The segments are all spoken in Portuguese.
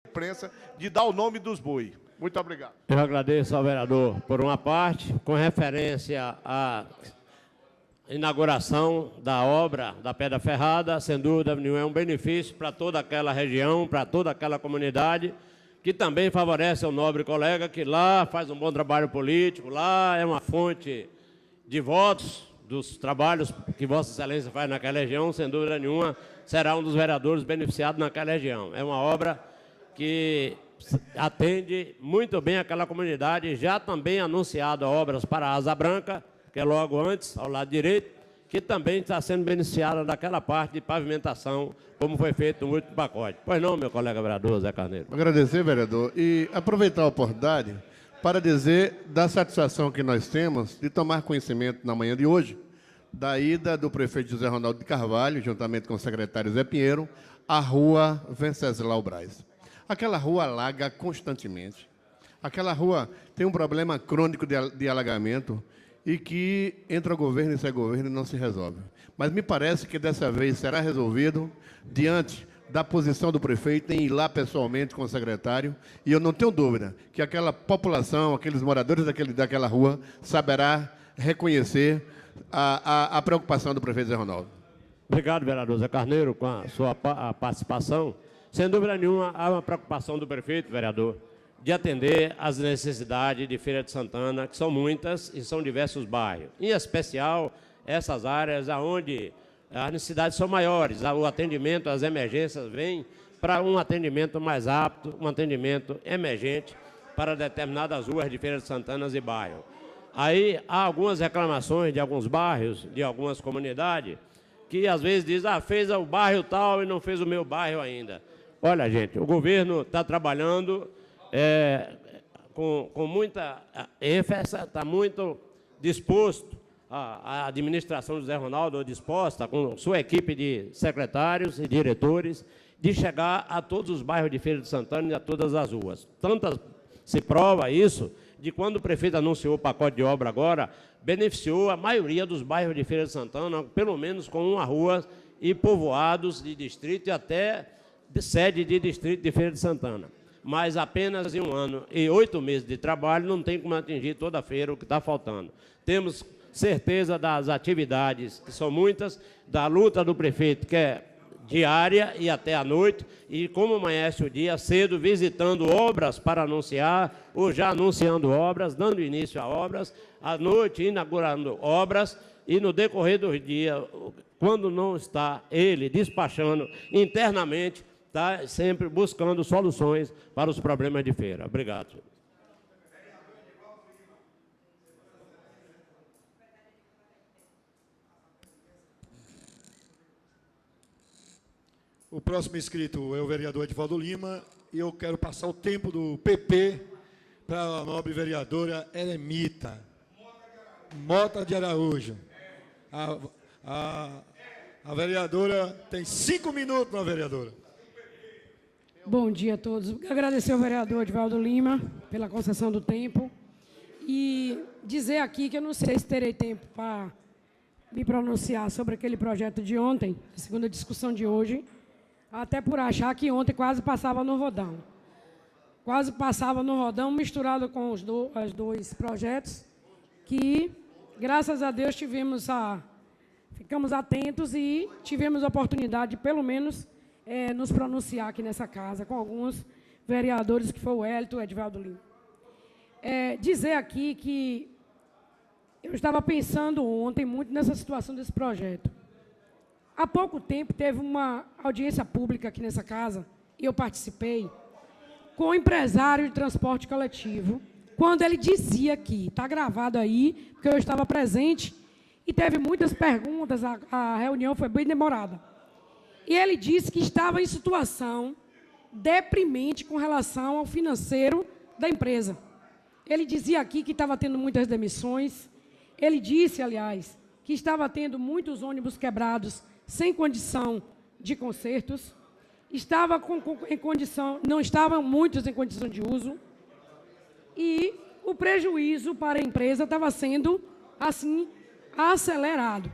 imprensa de dar o nome dos boi. Muito obrigado. Eu agradeço ao vereador, por uma parte, com referência à inauguração da obra da Pedra Ferrada, sem dúvida nenhuma, é um benefício para toda aquela região, para toda aquela comunidade, que também favorece ao nobre colega que lá faz um bom trabalho político, lá é uma fonte de votos dos trabalhos que Vossa Excelência faz naquela região, sem dúvida nenhuma, será um dos vereadores beneficiados naquela região. É uma obra que atende muito bem aquela comunidade, já também anunciado obras para a Asa Branca, que é logo antes, ao lado direito, que também está sendo beneficiada daquela parte de pavimentação, como foi feito no último pacote. Pois não, meu colega vereador Zé Carneiro. Agradecer, vereador, e aproveitar a oportunidade para dizer da satisfação que nós temos de tomar conhecimento na manhã de hoje da ida do prefeito José Ronaldo de Carvalho, juntamente com o secretário Zé Pinheiro, à rua Venceslau Braz. Aquela rua alaga constantemente. Aquela rua tem um problema crônico de alagamento e que entra o governo e sai governo e não se resolve. Mas me parece que dessa vez será resolvido diante da posição do prefeito em ir lá pessoalmente com o secretário, e eu não tenho dúvida que aquela população, aqueles moradores daquela rua, saberá reconhecer a preocupação do prefeito Zé Ronaldo. Obrigado, vereador Zé Carneiro, com a sua participação. Sem dúvida nenhuma, há uma preocupação do prefeito, vereador, de atender às necessidades de Feira de Santana, que são muitas e são diversos bairros. Em especial, essas áreas onde as necessidades são maiores, o atendimento, as emergências vêm para um atendimento mais apto, um atendimento emergente para determinadas ruas de Feira de Santana e bairros. Aí há algumas reclamações de alguns bairros, de algumas comunidades, que às vezes dizem, fez o bairro tal e não fez o meu bairro ainda. Olha, gente, o governo está trabalhando com muita ênfase, está muito disposto, a administração do Zé Ronaldo disposta, com sua equipe de secretários e diretores, de chegar a todos os bairros de Feira de Santana e a todas as ruas. Tanto se prova isso, de quando o prefeito anunciou o pacote de obra agora, beneficiou a maioria dos bairros de Feira de Santana, pelo menos com uma rua e povoados de distrito e até de sede de distrito de Feira de Santana. Mas apenas em 1 ano e 8 meses de trabalho não tem como atingir toda a feira o que está faltando. Temos certeza das atividades, que são muitas, da luta do prefeito, que é diária e até à noite, e como amanhece o dia, cedo, visitando obras para anunciar, ou já anunciando obras, dando início a obras, à noite inaugurando obras, e no decorrer do dia, quando não está ele despachando internamente, está sempre buscando soluções para os problemas de feira. Obrigado, senhor. O próximo inscrito é o vereador Edivaldo Lima, e eu quero passar o tempo do PP para a nobre vereadora Eremita Mota de Araújo. A vereadora tem 5 minutos, na vereadora. Bom dia a todos. Agradecer ao vereador Edivaldo Lima pela concessão do tempo e dizer aqui que eu não sei se terei tempo para me pronunciar sobre aquele projeto de ontem, a segunda discussão de hoje, até por achar que ontem quase passava no rodão. Quase passava no rodão, misturado com os dois projetos, que, graças a Deus, ficamos atentos e tivemos a oportunidade de, pelo menos, nos pronunciar aqui nessa casa, com alguns vereadores, que foi o Hélito e o Edivaldo Lima. Dizer aqui que eu estava pensando ontem muito nessa situação desse projeto. Há pouco tempo teve uma audiência pública aqui nessa casa, e eu participei, com o empresário de transporte coletivo, quando ele dizia aqui, está gravado aí, porque eu estava presente, e teve muitas perguntas, a reunião foi bem demorada. E ele disse que estava em situação deprimente com relação ao financeiro da empresa. Ele dizia aqui que estava tendo muitas demissões, ele disse, aliás, que estava tendo muitos ônibus quebrados sem condição de consertos, não estavam muitos em condição de uso, e o prejuízo para a empresa estava sendo, assim, acelerado,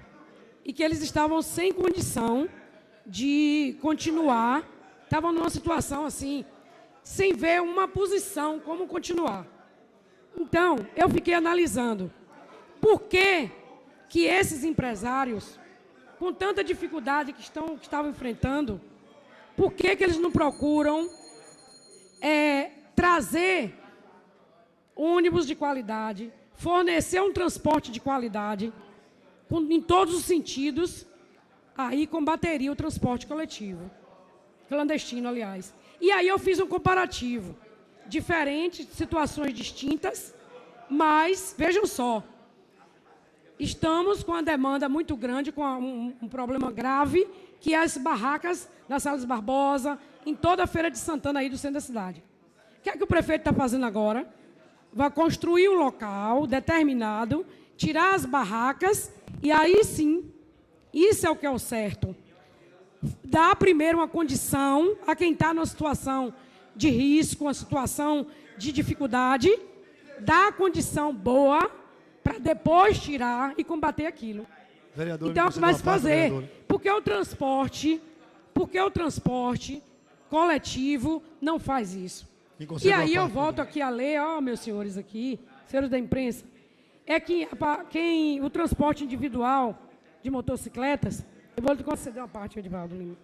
e que eles estavam sem condição de continuar, estavam numa situação, assim, sem ver uma posição, como continuar. Então, eu fiquei analisando por que esses empresários, com tanta dificuldade que estavam enfrentando, por que eles não procuram trazer ônibus de qualidade, fornecer um transporte de qualidade, em todos os sentidos, aí combateria o transporte coletivo, clandestino, aliás. E aí eu fiz um comparativo, diferentes, situações distintas, mas, vejam só, estamos com uma demanda muito grande, com um problema grave, que é as barracas na Salles Barbosa, em toda a Feira de Santana aí do centro da cidade. O que é que o prefeito está fazendo agora? Vai construir um local determinado, tirar as barracas, e aí sim, isso é o que é o certo. Dar primeiro uma condição a quem está numa situação de risco, uma situação de dificuldade, dar a condição boa para depois tirar e combater aquilo. Vereador, então, o que vai se fazer? Vereador. Porque o transporte coletivo não faz isso. E aí eu volto aqui a ler, meus senhores aqui, senhores da imprensa, é que o transporte individual de motocicletas, eu vou te conceder uma parte, Edivaldo Lima,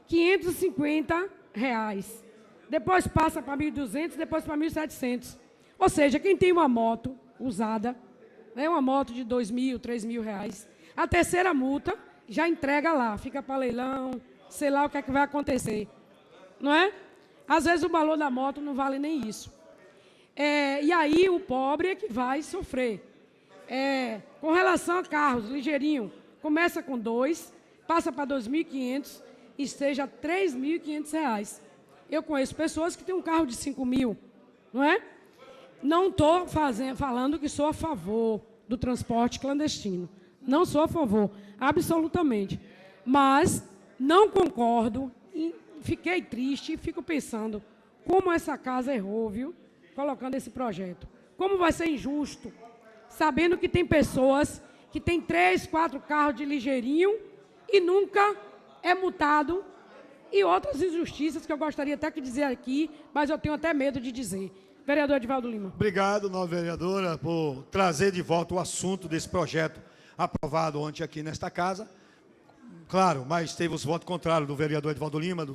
R$ 550, depois passa para 1.200, depois para 1.700. Ou seja, quem tem uma moto usada, uma moto de R$ 2.000, R$ 3.000, a terceira multa já entrega lá, fica para leilão, sei lá o que é que vai acontecer, não é? Às vezes o valor da moto não vale nem isso. E aí o pobre é que vai sofrer. Com relação a carros, ligeirinho, começa com 2, passa para 2.500 e seja R$ 3.500. Eu conheço pessoas que têm um carro de 5.000, não é? Não estou falando que sou a favor do transporte clandestino. Não sou a favor, absolutamente. Mas não concordo, fiquei triste e fico pensando como essa casa errou, viu? Colocando esse projeto. Como vai ser injusto, sabendo que tem pessoas que têm 3, 4 carros de ligeirinho e nunca é multado, e outras injustiças que eu gostaria até de dizer aqui, mas eu tenho até medo de dizer. Vereador Edivaldo Lima. Obrigado, nova vereadora, por trazer de volta o assunto desse projeto aprovado ontem aqui nesta casa. Claro, mas teve os votos contrários do vereador Edivaldo Lima,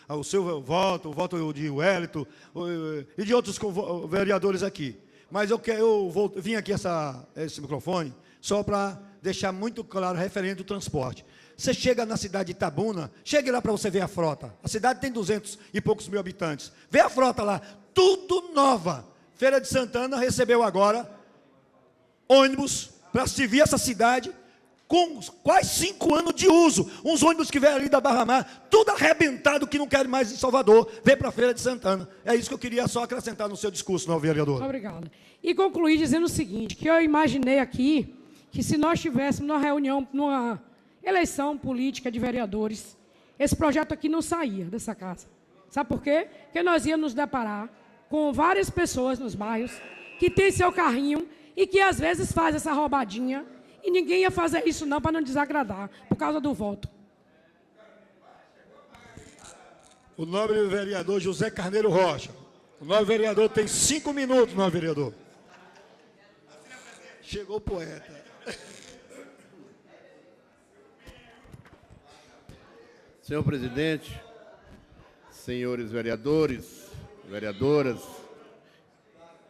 o seu voto, o voto de Wellington e de outros vereadores aqui. Mas eu vim aqui esse microfone só para deixar muito claro referente ao transporte. Você chega na cidade de Itabuna, chegue lá para você ver a frota. A cidade tem 200 e poucos mil habitantes. Vê a frota lá, tudo nova. Feira de Santana recebeu agora ônibus para servir essa cidade com quase 5 anos de uso. Uns ônibus que vêm ali da Barra Mar, tudo arrebentado, que não querem mais em Salvador, vem para a Feira de Santana. É isso que eu queria só acrescentar no seu discurso, não, vereador? Obrigada. E concluir dizendo o seguinte, que eu imaginei aqui que se nós tivéssemos uma reunião, numa eleição política de vereadores, esse projeto aqui não saía dessa casa. Sabe por quê? Porque nós íamos nos deparar com várias pessoas nos bairros que têm seu carrinho e que às vezes faz essa roubadinha, e ninguém ia fazer isso não para não desagradar, por causa do voto. O nobre vereador José Carneiro Rocha. O nobre vereador tem 5 minutos, nobre vereador. Chegou o poeta. Senhor presidente, senhores vereadores, vereadoras,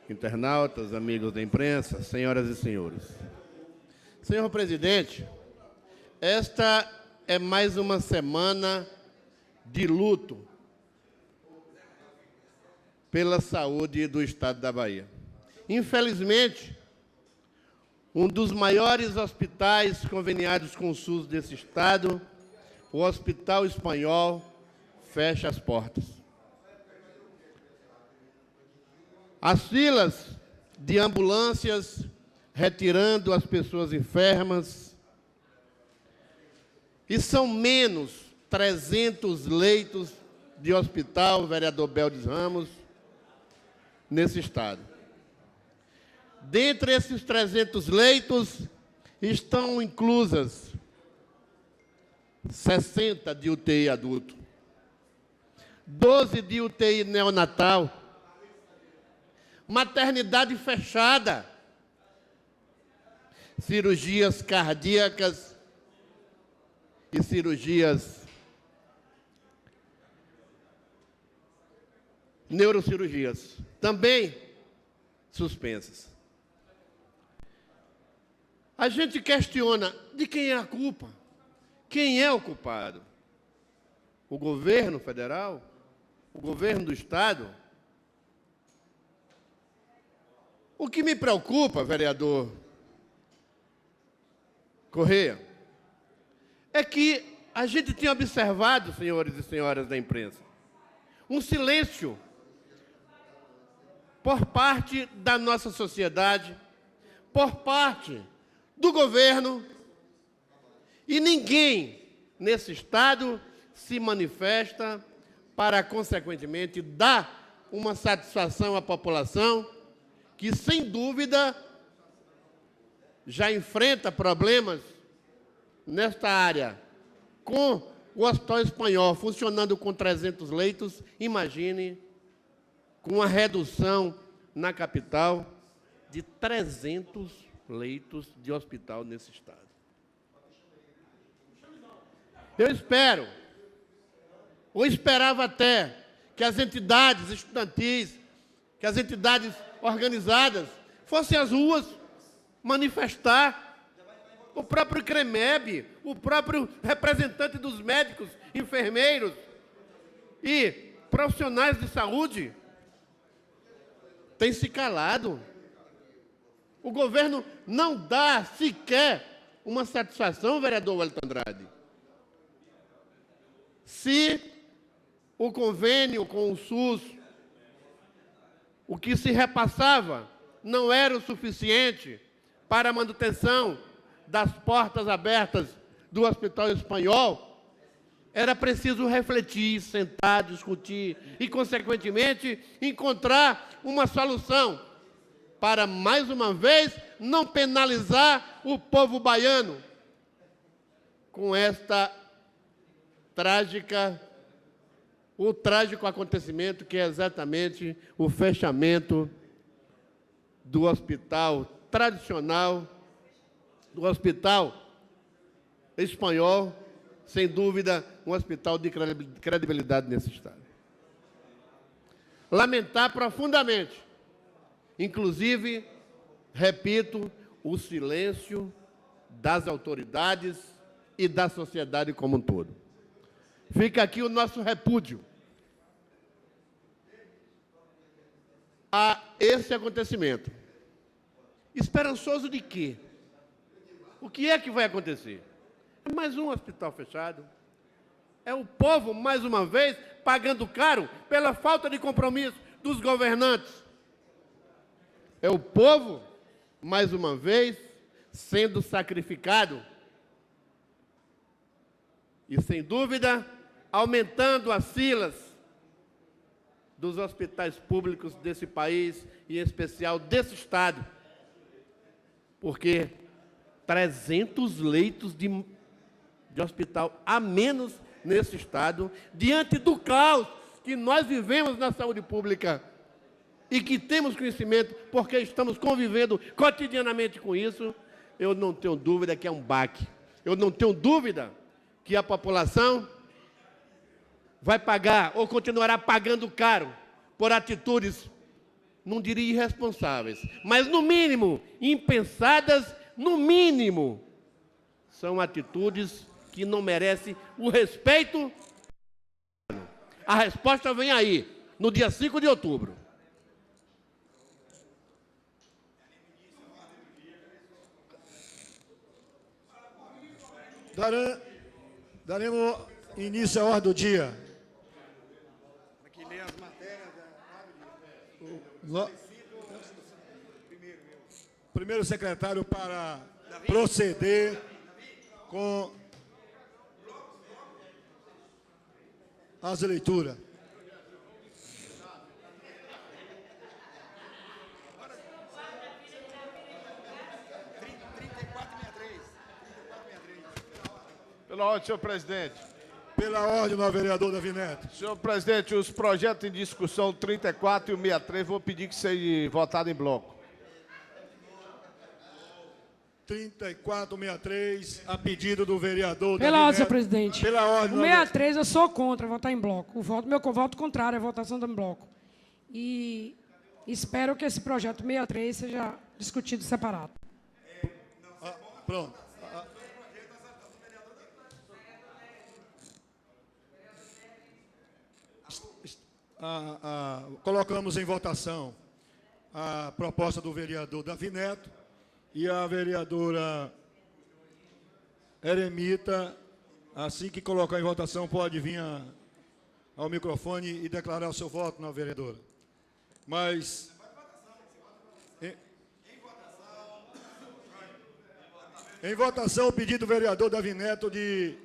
internautas, amigos da imprensa, senhoras e senhores. Senhor presidente, esta é mais uma semana de luto pela saúde do Estado da Bahia. Infelizmente, um dos maiores hospitais conveniados com o SUS desse Estado, o Hospital Espanhol, fecha as portas. As filas de ambulâncias retirando as pessoas enfermas, e são menos 300 leitos de hospital, vereador Beldes Ramos, nesse Estado. Dentre esses 300 leitos, estão inclusas 60 de UTI adulto. 12 de UTI neonatal, maternidade fechada, cirurgias cardíacas e cirurgias neurocirurgias também suspensas. A gente questiona de quem é a culpa? Quem é o culpado? O governo federal? O governo do Estado? O que me preocupa, vereador Correia, é que a gente tinha observado, senhores e senhoras da imprensa, um silêncio por parte da nossa sociedade, por parte do governo, e ninguém nesse Estado se manifesta para, consequentemente, dar uma satisfação à população que, sem dúvida, já enfrenta problemas nesta área. Com o Hospital Espanhol funcionando com 300 leitos, imagine com uma redução na capital de 300 leitos de hospital nesse Estado. Eu espero, ou esperava até, que as entidades estudantis, que as entidades organizadas fossem às ruas manifestar. O próprio CREMEB, o próprio representante dos médicos, enfermeiros e profissionais de saúde tem se calado. O governo não dá sequer uma satisfação, vereador Wellington Andrade. Se o convênio com o SUS, o que se repassava, não era o suficiente para a manutenção das portas abertas do Hospital Espanhol, era preciso refletir, sentar, discutir e, consequentemente, encontrar uma solução para, mais uma vez, não penalizar o povo baiano com o trágico acontecimento que é exatamente o fechamento do hospital tradicional, do Hospital Espanhol, sem dúvida, um hospital de credibilidade nesse Estado. Lamentar profundamente, inclusive, repito, o silêncio das autoridades e da sociedade como um todo. Fica aqui o nosso repúdio a esse acontecimento. Esperançoso de quê? O que é que vai acontecer? É mais um hospital fechado. É o povo, mais uma vez, pagando caro pela falta de compromisso dos governantes. É o povo, mais uma vez, sendo sacrificado. E, sem dúvida, aumentando as filas dos hospitais públicos desse país, e em especial desse Estado. Porque 300 leitos de hospital a menos nesse Estado, diante do caos que nós vivemos na saúde pública e que temos conhecimento porque estamos convivendo cotidianamente com isso, eu não tenho dúvida que é um baque. Eu não tenho dúvida que a população vai pagar ou continuará pagando caro por atitudes, não diria irresponsáveis, mas, no mínimo, impensadas, no mínimo, são atitudes que não merecem o respeito. A resposta vem aí, no dia 5 de outubro. Daremos início à ordem do dia. Aqui lê as matérias. Primeiro secretário para proceder com as leituras. Pela ordem, senhor presidente. Pela ordem, novo vereador Davi Neto. Senhor presidente, os projetos em discussão 34 e o 63, vou pedir que seja votado em bloco. 3463, a pedido do vereador Pela Davi ordem, senhor Neto. presidente. Pela ordem, O 63 eu sou contra votar em bloco. Meu voto contrário é a votação em bloco. E espero que esse projeto 63 seja discutido separado. Pronto. Colocamos em votação a proposta do vereador Davi Neto e a vereadora Eremita. Assim que colocar em votação, pode vir ao microfone e declarar o seu voto, não, vereadora. Mas... Em votação, o pedido do vereador Davi Neto de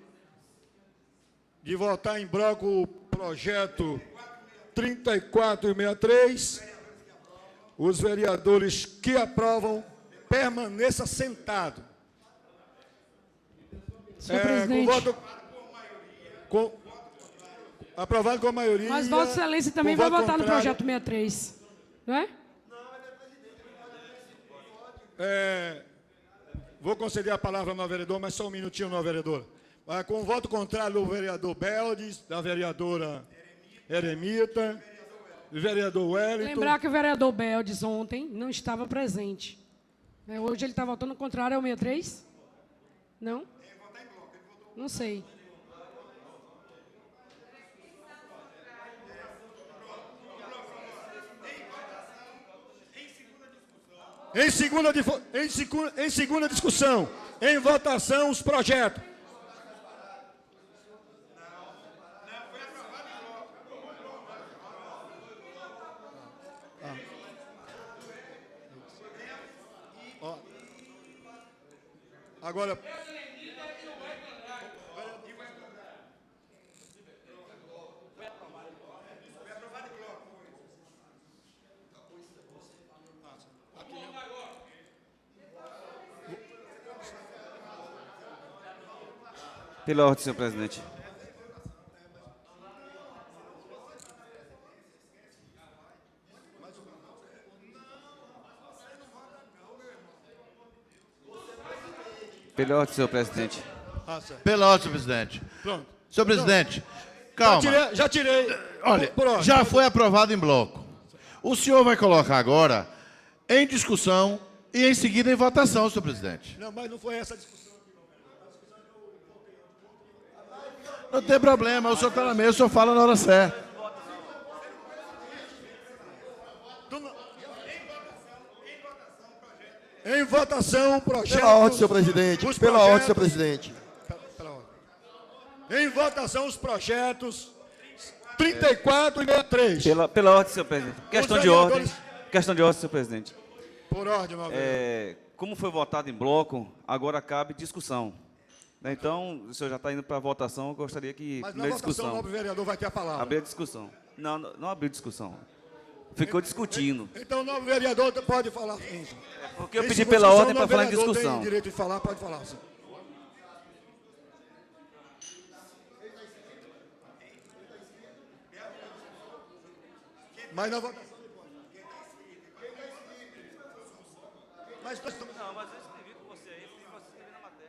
votar em bloco o projeto 34 e 63. Os vereadores que aprovam, permaneça sentado. Senhor presidente. Aprovado com a maioria. Mas Vossa Excelência também vai votar no projeto 63, não é? Vou conceder a palavra ao vereador, mas só um minutinho, não, vereador. Com o voto contrário do vereador Beldes, da vereadora Eremita, do vereador Wellington. Lembrar que o vereador Beldes ontem não estava presente. Hoje ele está votando contrário ao 63? Não? Não sei. Em segunda discussão, em votação, os projetos. Agora... Pela ordem, senhor presidente. Pela ordem, senhor presidente. Pela ordem, senhor presidente. Pronto. Senhor presidente, calma. Já tirei. Olha, já foi aprovado em bloco. O senhor vai colocar agora em discussão e em seguida em votação, senhor presidente. Não, mas não foi essa a discussão. Não tem problema, o senhor está na mesa, o senhor fala na hora certa. Em votação, o projeto... Pela ordem, senhor presidente. Pela ordem, senhor presidente. Em votação, os projetos 34 e 63. Pela ordem, senhor presidente. Questão de ordem. Questão de ordem, senhor presidente. Por ordem, meu vereador. Como foi votado em bloco, agora cabe discussão. Então, o senhor já está indo para a votação, eu gostaria que... Mas na votação, o novo vereador vai ter a palavra. Abrir a discussão. Não abriu discussão. Ficou discutindo. Então, o novo vereador pode falar. Porque eu pedi pela ordem para falar em discussão. Tem direito de falar, pode falar. Sim. Mas na votação... Mas nós estamos... Não, mas eu escrevi com você aí, porque você escreveu na matéria.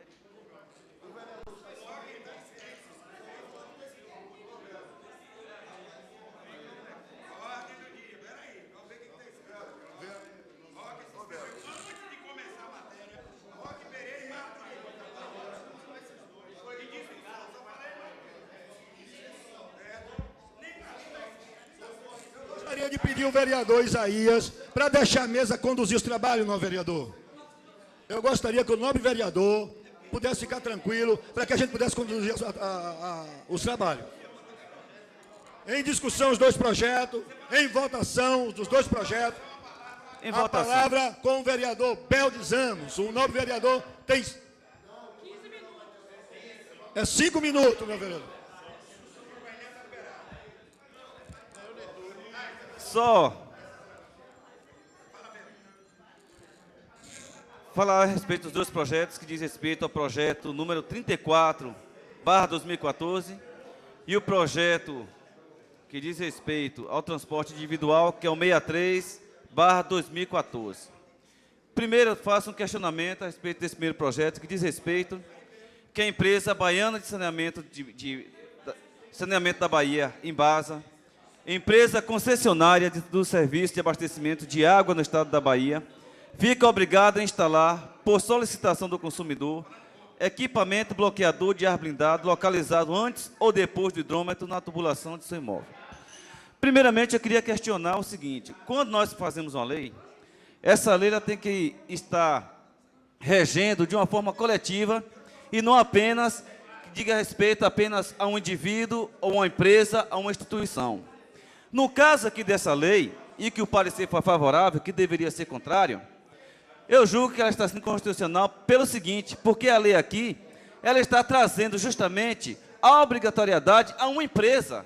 Gostaria de pedir o vereador Isaías para deixar a mesa conduzir os trabalhos, não, vereador. Eu gostaria que o nobre vereador pudesse ficar tranquilo para que a gente pudesse conduzir os trabalhos. Em discussão os dois projetos, em votação dos dois projetos. Em votação. A palavra com o vereador Beldes Amos. O nobre vereador tem... 15 minutos. É 5 minutos, meu vereador. Só falar a respeito dos dois projetos que diz respeito ao projeto número 34/2014 e o projeto que diz respeito ao transporte individual, que é o 63/2014. Primeiro, eu faço um questionamento a respeito desse primeiro projeto, que diz respeito que a empresa baiana de saneamento, saneamento da Bahia, Embasa, empresa concessionária do serviço de abastecimento de água no estado da Bahia, fica obrigada a instalar, por solicitação do consumidor, equipamento bloqueador de ar blindado localizado antes ou depois do hidrômetro na tubulação de seu imóvel. Primeiramente, eu queria questionar o seguinte: quando nós fazemos uma lei, essa lei ela tem que estar regendo de uma forma coletiva e não apenas que diga respeito apenas a um indivíduo, ou uma empresa, a uma instituição. No caso aqui dessa lei, e que o parecer foi favorável, que deveria ser contrário, eu julgo que ela está sendo constitucional pelo seguinte, porque a lei aqui, ela está trazendo justamente a obrigatoriedade a uma empresa.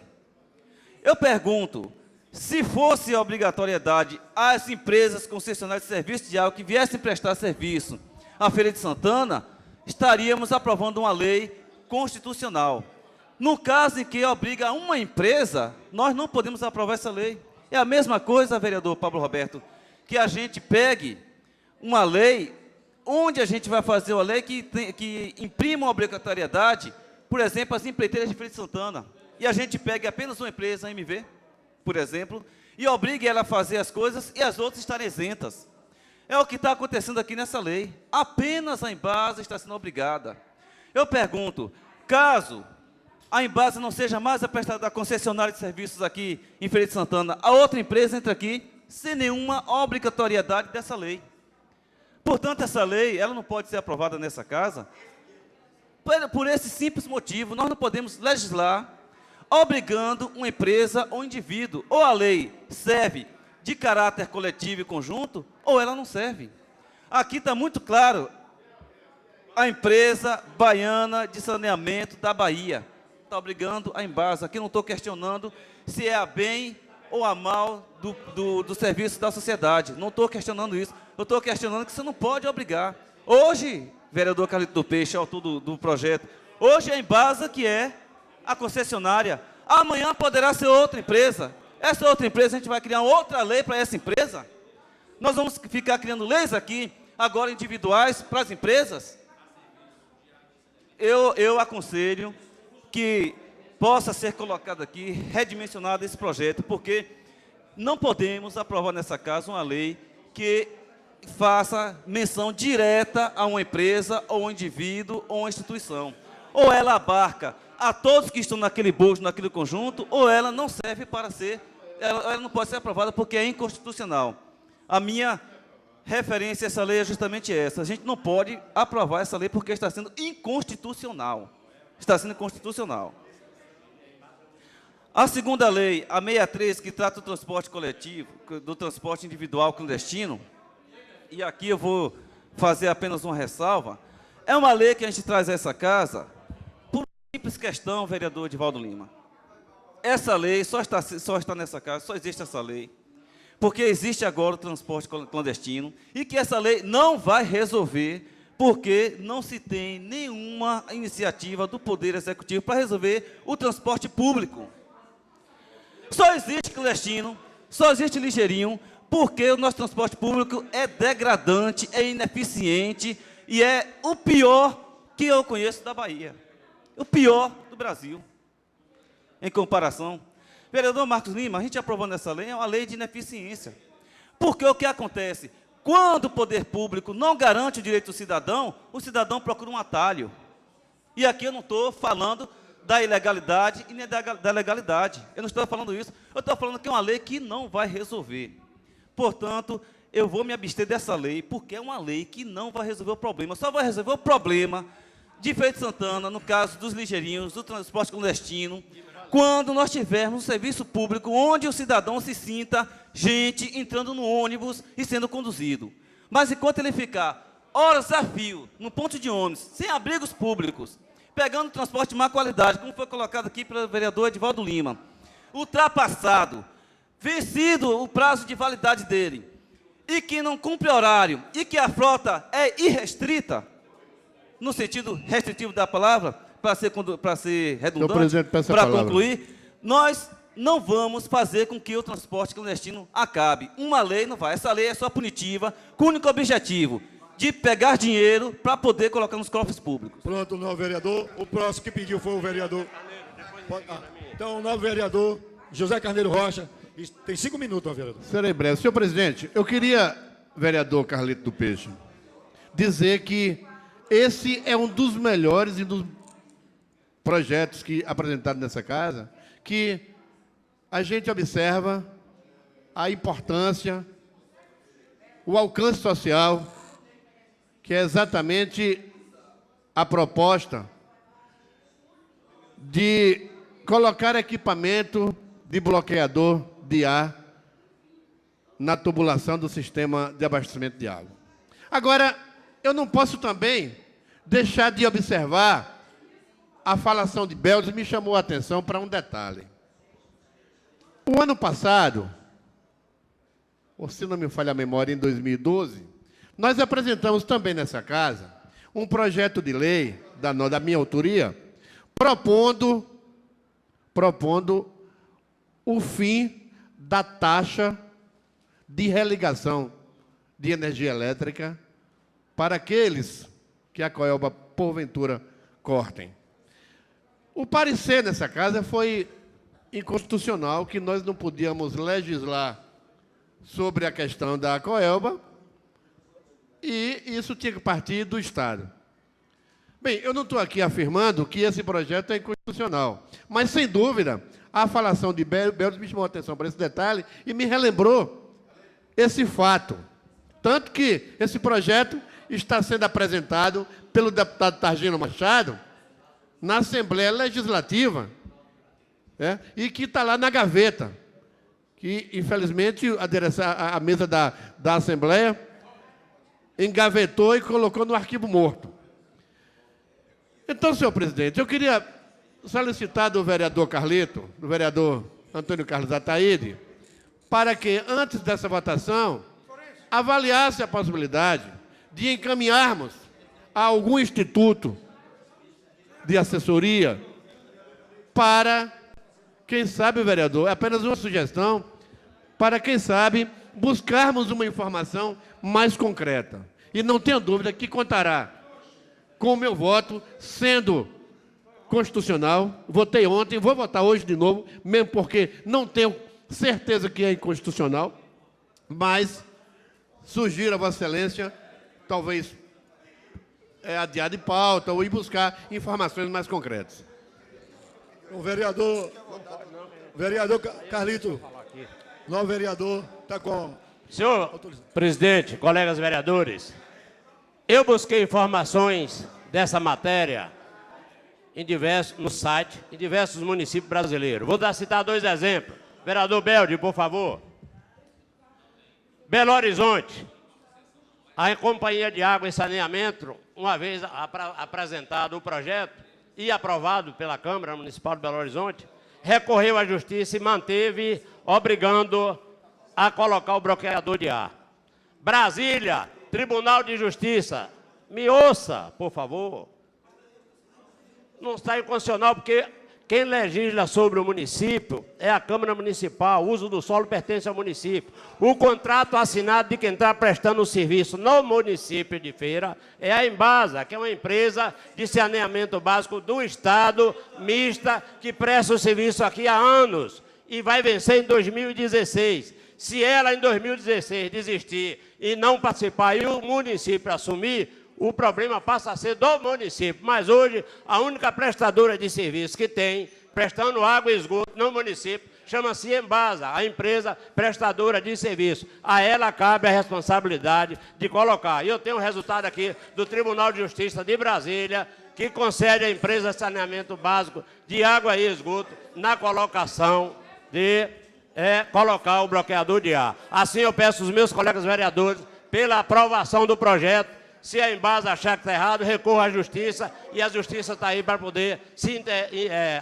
Eu pergunto, se fosse a obrigatoriedade às empresas concessionárias de serviço de água que viessem prestar serviço à Feira de Santana, estaríamos aprovando uma lei constitucional. No caso em que obriga uma empresa, nós não podemos aprovar essa lei. É a mesma coisa, vereador Pablo Roberto, que a gente pegue uma lei, onde a gente vai fazer uma lei que imprima uma obrigatoriedade, por exemplo, as empreiteiras de Feira de Santana, e a gente pegue apenas uma empresa, a MV, por exemplo, e obrigue ela a fazer as coisas e as outras estarem isentas. É o que está acontecendo aqui nessa lei. Apenas a Embasa está sendo obrigada. Eu pergunto, caso a Embasa não seja mais a prestadora concessionária de serviços aqui em Feira de Santana, a outra empresa entra aqui sem nenhuma obrigatoriedade dessa lei. Portanto, essa lei ela não pode ser aprovada nessa casa por esse simples motivo. Nós não podemos legislar obrigando uma empresa ou um indivíduo. Ou a lei serve de caráter coletivo e conjunto, ou ela não serve. Aqui está muito claro, a empresa baiana de saneamento da Bahia está obrigando a Embasa. Aqui não estou questionando se é a bem ou a mal do serviço da sociedade. Não estou questionando isso. Eu estou questionando que você não pode obrigar. Hoje, vereador Carlito do Peixe, autor do projeto, hoje é a Embasa que é a concessionária. Amanhã poderá ser outra empresa. Essa outra empresa, a gente vai criar outra lei para essa empresa? Nós vamos ficar criando leis aqui, agora individuais, para as empresas? Eu aconselho que possa ser colocado aqui, redimensionado esse projeto, porque não podemos aprovar nessa casa uma lei que faça menção direta a uma empresa, ou um indivíduo, ou uma instituição. Ou ela abarca a todos que estão naquele bojo, naquele conjunto, ou ela não serve para ser, ela não pode ser aprovada porque é inconstitucional. A minha referência a essa lei é justamente essa. A gente não pode aprovar essa lei porque está sendo inconstitucional. Está sendo inconstitucional. A segunda lei, a 63, que trata do transporte coletivo, do transporte individual clandestino, e aqui eu vou fazer apenas uma ressalva, é uma lei que a gente traz a essa casa por uma simples questão, vereador Edivaldo Lima. Essa lei só está nessa casa, só existe essa lei, porque existe agora o transporte clandestino, e que essa lei não vai resolver, porque não se tem nenhuma iniciativa do Poder Executivo para resolver o transporte público. Só existe clandestino, só existe ligeirinho, porque o nosso transporte público é degradante, é ineficiente, e é o pior que eu conheço da Bahia. O pior do Brasil, em comparação. Vereador Marcos Lima, a gente aprovando essa lei, é uma lei de ineficiência. Porque o que acontece? Quando o poder público não garante o direito do cidadão, o cidadão procura um atalho. E aqui eu não estou falando da ilegalidade e nem da legalidade. Eu não estou falando isso. Eu estou falando que é uma lei que não vai resolver. Portanto, eu vou me abster dessa lei, porque é uma lei que não vai resolver o problema. Só vai resolver o problema de Feira de Santana, no caso dos ligeirinhos, do transporte clandestino, quando nós tivermos um serviço público onde o cidadão se sinta gente entrando no ônibus e sendo conduzido. Mas enquanto ele ficar horas a fio no ponto de ônibus, sem abrigos públicos, pegando transporte de má qualidade, como foi colocado aqui pelo vereador Edivaldo Lima, ultrapassado, vencido o prazo de validade dele, e que não cumpre horário, e que a frota é irrestrita, no sentido restritivo da palavra, para ser redundante, presidente, peço a para palavra. concluir, nós não vamos fazer com que o transporte clandestino acabe. Uma lei não vai. Essa lei é só punitiva, com o único objetivo de pegar dinheiro para poder colocar nos cofres públicos. Pronto, o novo vereador. O próximo que pediu foi o vereador. Então, o novo vereador, José Carneiro Rocha. Tem 5 minutos, vereador. Serei breve. Senhor presidente, eu queria, vereador Carlito do Peixe, dizer que esse é um dos melhores e dos projetos que apresentados nessa casa, que a gente observa a importância, o alcance social, que é exatamente a proposta de colocar equipamento de bloqueador de ar na tubulação do sistema de abastecimento de água. Agora, eu não posso também deixar de observar a falação de Beldes, me chamou a atenção para um detalhe. O ano passado, ou se não me falha a memória, em 2012, nós apresentamos também nessa casa um projeto de lei, da minha autoria, propondo o fim da taxa de religação de energia elétrica para aqueles que a Coelba, porventura, cortem. O parecer nessa casa foi inconstitucional, que nós não podíamos legislar sobre a questão da Coelba, e isso tinha que partir do Estado. Bem, eu não estou aqui afirmando que esse projeto é inconstitucional, mas, sem dúvida, a falação de Beldes me chamou a atenção para esse detalhe e me relembrou esse fato. Tanto que esse projeto está sendo apresentado pelo deputado Targino Machado na Assembleia Legislativa, e que está lá na gaveta, que, infelizmente, a mesa da Assembleia engavetou e colocou no arquivo morto. Então, senhor presidente, eu queria solicitar do vereador Carlito, do vereador Antônio Carlos Ataíde, para que, antes dessa votação, avaliasse a possibilidade de encaminharmos a algum instituto de assessoria para, quem sabe, vereador, é apenas uma sugestão, para, quem sabe, buscarmos uma informação mais concreta. E não tenha dúvida que contará com o meu voto, sendo constitucional. Votei ontem, vou votar hoje de novo, mesmo porque não tenho certeza que é inconstitucional, mas sugiro a Vossa Excelência, talvez adiar de pauta ou ir buscar informações mais concretas. O vereador Carlito, novo vereador, está com... Senhor presidente, colegas vereadores, eu busquei informações dessa matéria no site, em diversos municípios brasileiros. Vou citar 2 exemplos. Vereador Beldes, por favor. Belo Horizonte, a Companhia de Água e Saneamento, uma vez apresentado o projeto e aprovado pela Câmara Municipal de Belo Horizonte, recorreu à Justiça e manteve, obrigando a colocar o bloqueador de ar. Brasília, Tribunal de Justiça, me ouça, por favor. Não está inconstitucional, porque quem legisla sobre o município é a Câmara Municipal, o uso do solo pertence ao município. O contrato assinado de quem está prestando o serviço no município de Feira é a Embasa, que é uma empresa de saneamento básico do Estado, mista, que presta o serviço aqui há anos e vai vencer em 2016. Se ela, em 2016, desistir e não participar e o município assumir, o problema passa a ser do município. Mas hoje, a única prestadora de serviço que tem, prestando água e esgoto no município, chama-se Embasa, a empresa prestadora de serviço. A ela cabe a responsabilidade de colocar. E eu tenho um resultado aqui do Tribunal de Justiça de Brasília, que concede à empresa de saneamento básico de água e esgoto na colocação de colocar o bloqueador de ar. Assim, eu peço aos meus colegas vereadores, pela aprovação do projeto. Se a Embasa achar que está errado, recorra à Justiça, e a Justiça está aí para poder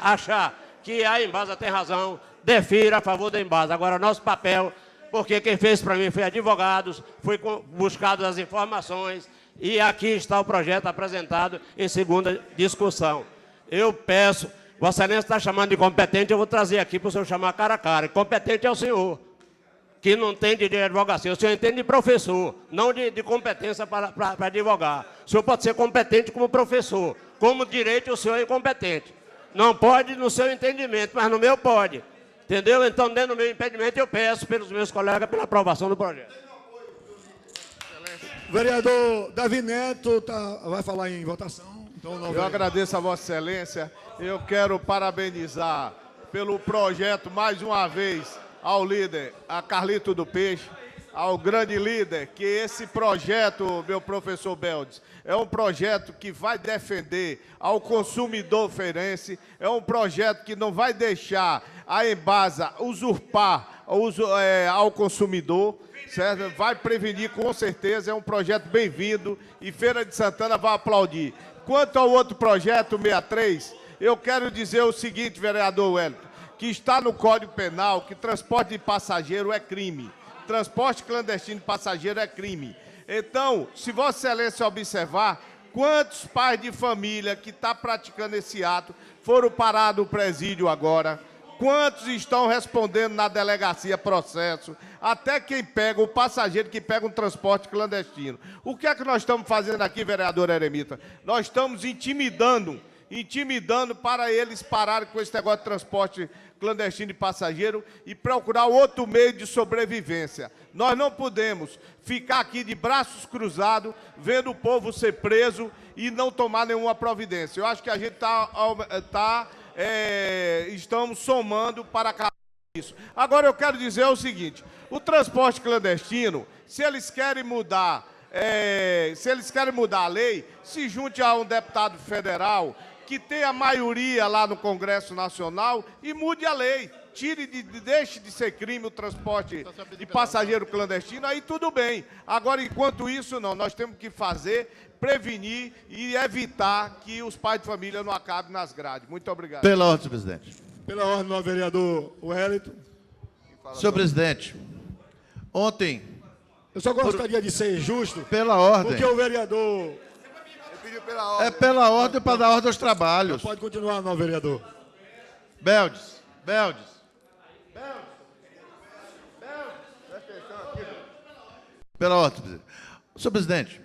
achar que a Embasa tem razão, defira a favor da Embasa. Agora, nosso papel, porque quem fez para mim foi advogados, foi buscado as informações, e aqui está o projeto apresentado em segunda discussão. eu peço, Vossa Excelência está chamando de competente, eu vou trazer aqui para o senhor chamar cara a cara. Competente é o senhor, que não tem de advocacia. O senhor entende de professor, não de competência para advogar. O senhor pode ser competente como professor, como direito o senhor é incompetente. Não pode no seu entendimento, mas no meu pode. Entendeu? Então, dentro do meu impedimento, eu peço pelos meus colegas pela aprovação do projeto. O vereador Davi Neto vai falar em votação. Então, eu agradeço a Vossa Excelência. Eu quero parabenizar pelo projeto, mais uma vez, ao líder, a Carlito do Peixe, ao grande líder, que esse projeto, meu professor Beldes, é um projeto que vai defender ao consumidor feirense, é um projeto que não vai deixar a Embasa usurpar ao consumidor, certo? Vai prevenir com certeza, é um projeto bem-vindo e Feira de Santana vai aplaudir. Quanto ao outro projeto, 63, eu quero dizer o seguinte, vereador Wellington, que está no Código Penal que transporte de passageiro é crime. Transporte clandestino de passageiro é crime. Então, se Vossa Excelência observar, quantos pais de família que estão praticando esse ato foram parados no presídio agora, quantos estão respondendo na delegacia processo, até quem pega, o passageiro que pega um transporte clandestino. O que é que nós estamos fazendo aqui, vereador Eremita? Nós estamos intimidando para eles pararem com esse negócio de transporte clandestino de passageiro e procurar outro meio de sobrevivência. Nós não podemos ficar aqui de braços cruzados, vendo o povo ser preso e não tomar nenhuma providência. Eu acho que a gente estamos somando para acabar com isso. Agora eu quero dizer o seguinte, o transporte clandestino, se eles querem mudar a lei, se junte a um deputado federal que tenha maioria lá no Congresso Nacional e mude a lei. Deixe de ser crime o transporte de passageiro clandestino, aí tudo bem. Agora, enquanto isso, não. Nós temos que prevenir e evitar que os pais de família não acabem nas grades. Muito obrigado. Pela ordem, presidente. Pela ordem, o vereador Wellington. Senhor presidente, ontem... Eu só gostaria de ser justo. Pela ordem. Porque o vereador... É pela ordem para dar ordem aos trabalhos. Pode continuar, não, vereador. Beldes. Pela ordem, presidente. Senhor presidente,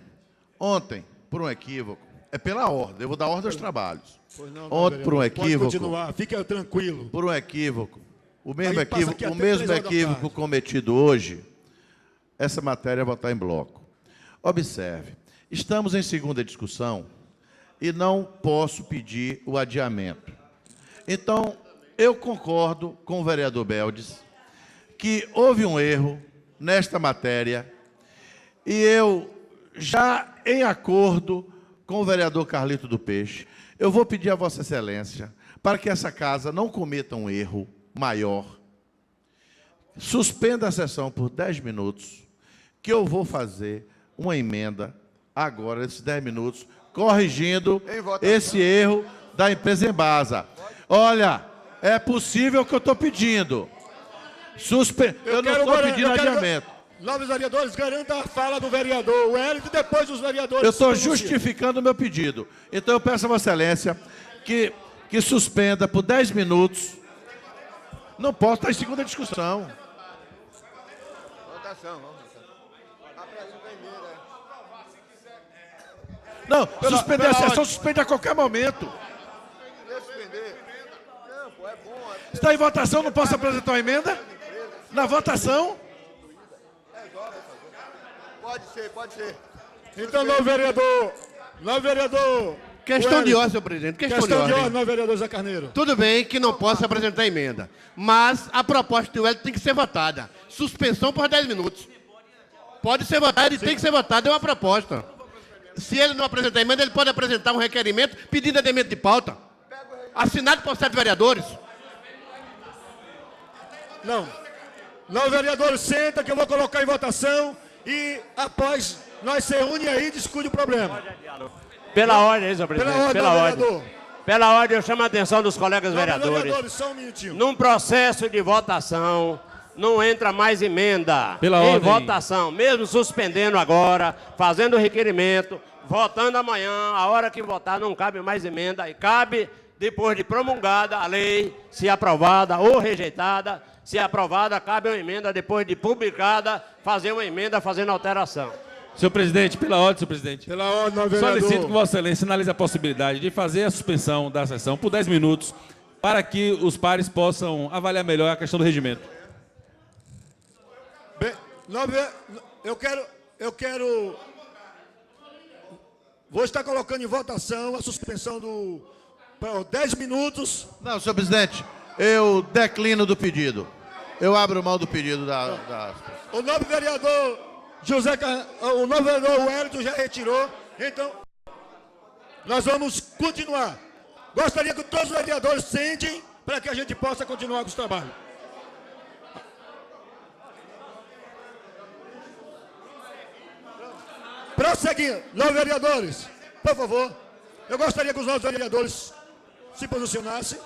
ontem, por um equívoco, é pela ordem, eu vou dar ordem aos trabalhos. Ontem, por um equívoco... Pode continuar, fica tranquilo. Por um equívoco, o mesmo equívoco cometido hoje, essa matéria vai votar em bloco. Observe, estamos em segunda discussão e não posso pedir o adiamento. Então, eu concordo com o vereador Beldes que houve um erro nesta matéria e eu, já em acordo com o vereador Carlito do Peixe, eu vou pedir a Vossa Excelência para que essa casa não cometa um erro maior, suspenda a sessão por 10 minutos, que eu vou fazer uma emenda agora, esses 10 minutos, corrigindo esse erro da empresa Embasa. Olha, é possível que eu estou pedindo. Eu não estou pedindo adiamento. Novos vereadores, garanta a fala do vereador Wellington e depois os vereadores... Eu estou justificando o meu pedido. Então eu peço a Vossa Excelência que suspenda por 10 minutos. Não posso estar em segunda discussão. Não, suspender a sessão, suspende a qualquer momento. Está em votação, não posso apresentar uma emenda? Na votação? Pode ser. Então, novo vereador. Questão de ordem, senhor presidente. Questão de ordem, novo vereador Zé Carneiro. Tudo bem que não posso apresentar emenda, mas a proposta do Wellington tem que ser votada. Suspensão por 10 minutos. Pode ser votada e tem que ser votada, é uma proposta. Se ele não apresentar emenda, ele pode apresentar um requerimento pedindo adiamento de pauta. Assinado por 7 vereadores. Não. Não, vereador, senta que eu vou colocar em votação e após nós se reúne aí e discute o problema. Pela ordem, senhor presidente. Pela ordem, eu chamo a atenção dos colegas vereadores. Só um minutinho. Num processo de votação, não entra mais emenda. Em votação, mesmo suspendendo agora, fazendo o requerimento, votando amanhã, a hora que votar não cabe mais emenda, e cabe depois de promulgada a lei, se aprovada ou rejeitada, se aprovada, cabe uma emenda, depois de publicada, fazer uma emenda fazendo alteração. Senhor presidente, pela ordem, senhor presidente. Pela ordem, vereador. Solicito que Vossa Excelência sinalize a possibilidade de fazer a suspensão da sessão por 10 minutos, para que os pares possam avaliar melhor a questão do regimento. Bem, eu quero... Vou estar colocando em votação a suspensão do... 10 minutos. Não, senhor presidente, eu declino do pedido. Eu abro mão do pedido da... O novo vereador o novo vereador Wellington já retirou, então nós vamos continuar. Gostaria que todos os vereadores sentem para que a gente possa continuar com os trabalhos. Prosseguindo, novos vereadores, por favor, eu gostaria que os novos vereadores se posicionassem.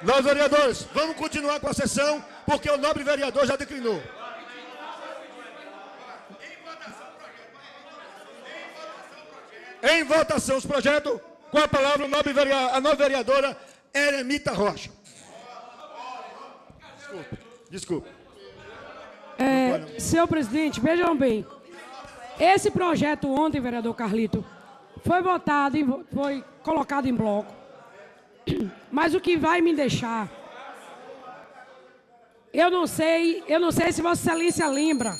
Nós, vereadores, vamos continuar com a sessão, porque o nobre vereador já declinou. Em votação os projetos, com a palavra a nova vereadora Eremita Rocha. Desculpe. Senhor presidente, vejam bem. Esse projeto ontem, vereador Carlito, foi votado, foi colocado em bloco. Mas o que vai me deixar... Eu não sei se Vossa Excelência lembra,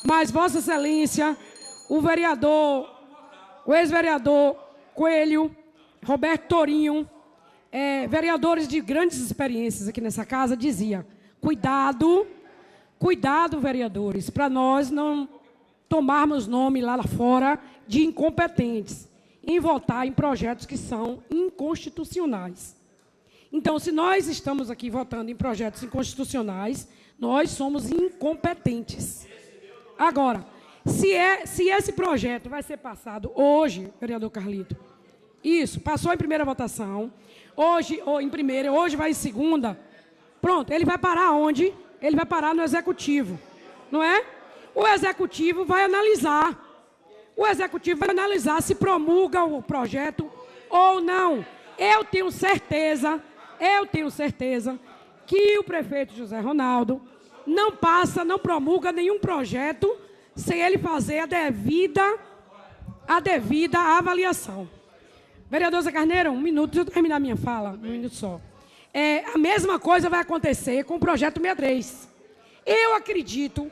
mas Vossa Excelência, o ex-vereador Coelho, Roberto Torinho, vereadores de grandes experiências aqui nessa casa, dizia: cuidado, vereadores, para nós não tomarmos nome lá fora de incompetentes em votar em projetos que são inconstitucionais. Então, se nós estamos aqui votando em projetos inconstitucionais, nós somos incompetentes. Agora, se esse projeto vai ser passado hoje, vereador Carlito, isso, passou em primeira votação, hoje vai em segunda, pronto, ele vai parar onde? Ele vai parar no Executivo, não é? O Executivo vai analisar. O Executivo vai analisar se promulga o projeto ou não. Eu tenho certeza que o prefeito José Ronaldo não promulga nenhum projeto sem ele fazer a devida avaliação. Vereador Zé Carneiro, um minuto, deixa eu terminar minha fala, um minuto só. A mesma coisa vai acontecer com o projeto 63. Eu acredito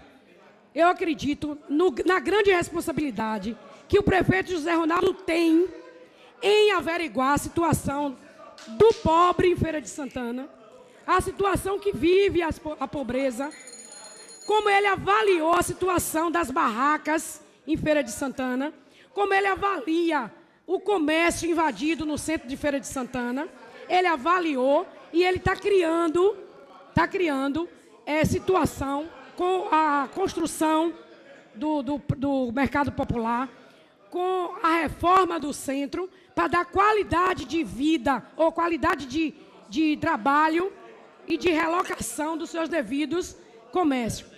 na grande responsabilidade que o prefeito José Ronaldo tem em averiguar a situação do pobre em Feira de Santana, a situação que vive a pobreza, como ele avaliou a situação das barracas em Feira de Santana, como ele avalia o comércio invadido no centro de Feira de Santana, ele avaliou e ele está criando situação com a construção do mercado popular, com a reforma do centro, para dar qualidade de vida ou qualidade de trabalho e de relocação dos seus devidos comércios,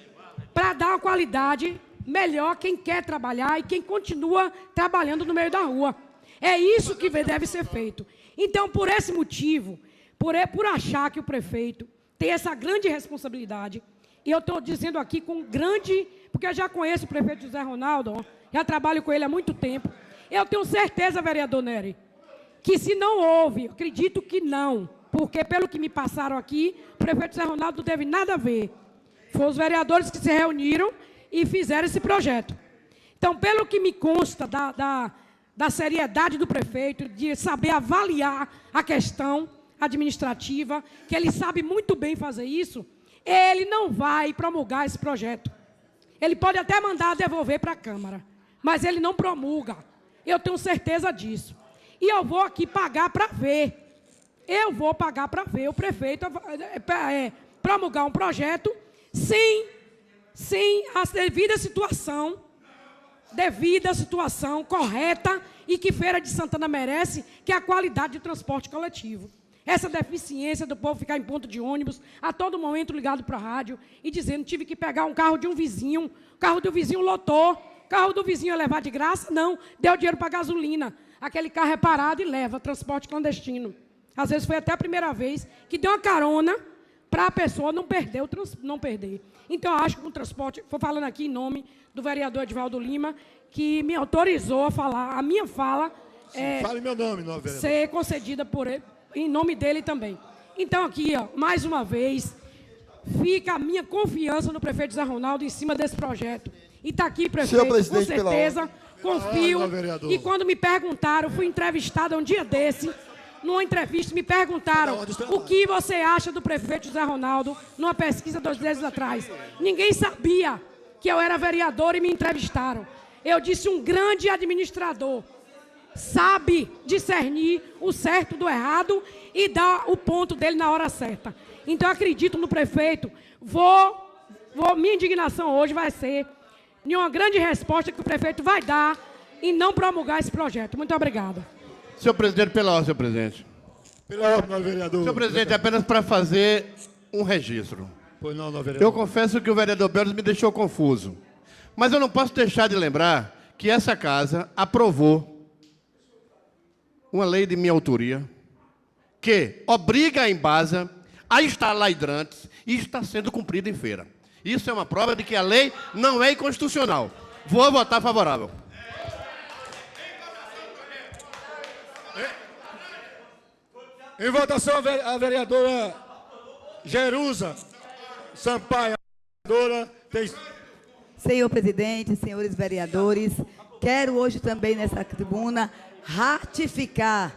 para dar uma qualidade melhor quem quer trabalhar e quem continua trabalhando no meio da rua. É isso que deve ser feito. Então, por esse motivo, por achar que o prefeito tem essa grande responsabilidade, e eu estou dizendo aqui com grande... Porque eu já conheço o prefeito José Ronaldo, já trabalho com ele há muito tempo. Eu tenho certeza, vereador Nery, que se não houve, acredito que não, porque pelo que me passaram aqui, o prefeito José Ronaldo não teve nada a ver. Foram os vereadores que se reuniram e fizeram esse projeto. Então, pelo que me consta da seriedade do prefeito, de saber avaliar a questão administrativa, que ele sabe muito bem fazer isso, ele não vai promulgar esse projeto. Ele pode até mandar devolver para a Câmara, mas ele não promulga. Eu tenho certeza disso. E eu vou aqui pagar para ver. Eu vou pagar para ver o prefeito promulgar um projeto sem a devida situação correta e que Feira de Santana merece, que é a qualidade de transporte coletivo. essa deficiência do povo ficar em ponto de ônibus, a todo momento ligado para a rádio e dizendo tive que pegar um carro de um vizinho, o carro do vizinho lotou, o carro do vizinho ia levar de graça? Não, deu dinheiro para gasolina. Aquele carro é parado e leva, transporte clandestino. Às vezes foi até a primeira vez que deu uma carona para a pessoa não perder. Então, eu acho que o transporte, estou falando aqui em nome do vereador Edivaldo Lima, que me autorizou a falar, a minha fala fale meu nome, não, vereador. Ser concedida por ele, em nome dele também. Então, aqui, ó, mais uma vez, fica a minha confiança no prefeito Zé Ronaldo em cima desse projeto. E está aqui, prefeito, com certeza, confio. E quando me perguntaram, fui entrevistada um dia desse, numa entrevista, me perguntaram o que você acha do prefeito Zé Ronaldo numa pesquisa 2 meses atrás. Ninguém sabia que eu era vereador e me entrevistaram. Eu disse um grande administrador. Sabe discernir o certo do errado e dar o ponto dele na hora certa. Então, eu acredito no prefeito. Minha indignação hoje vai ser em uma grande resposta que o prefeito vai dar em não promulgar esse projeto. Muito obrigada. Senhor presidente, pela ordem, senhor presidente. Pela ordem, vereador. Senhor presidente, apenas para fazer um registro. Pois não, vereador. Eu confesso que o vereador Beldes me deixou confuso. Mas eu não posso deixar de lembrar que essa casa aprovou uma lei de minha autoria que obriga a Embasa a instalar hidrantes e está sendo cumprida em feira. Isso é uma prova de que a lei não é inconstitucional. Vou votar favorável. Em votação, a vereadora Jerusa Sampaio. Senhor presidente, senhores vereadores, quero hoje também nessa tribuna ratificar,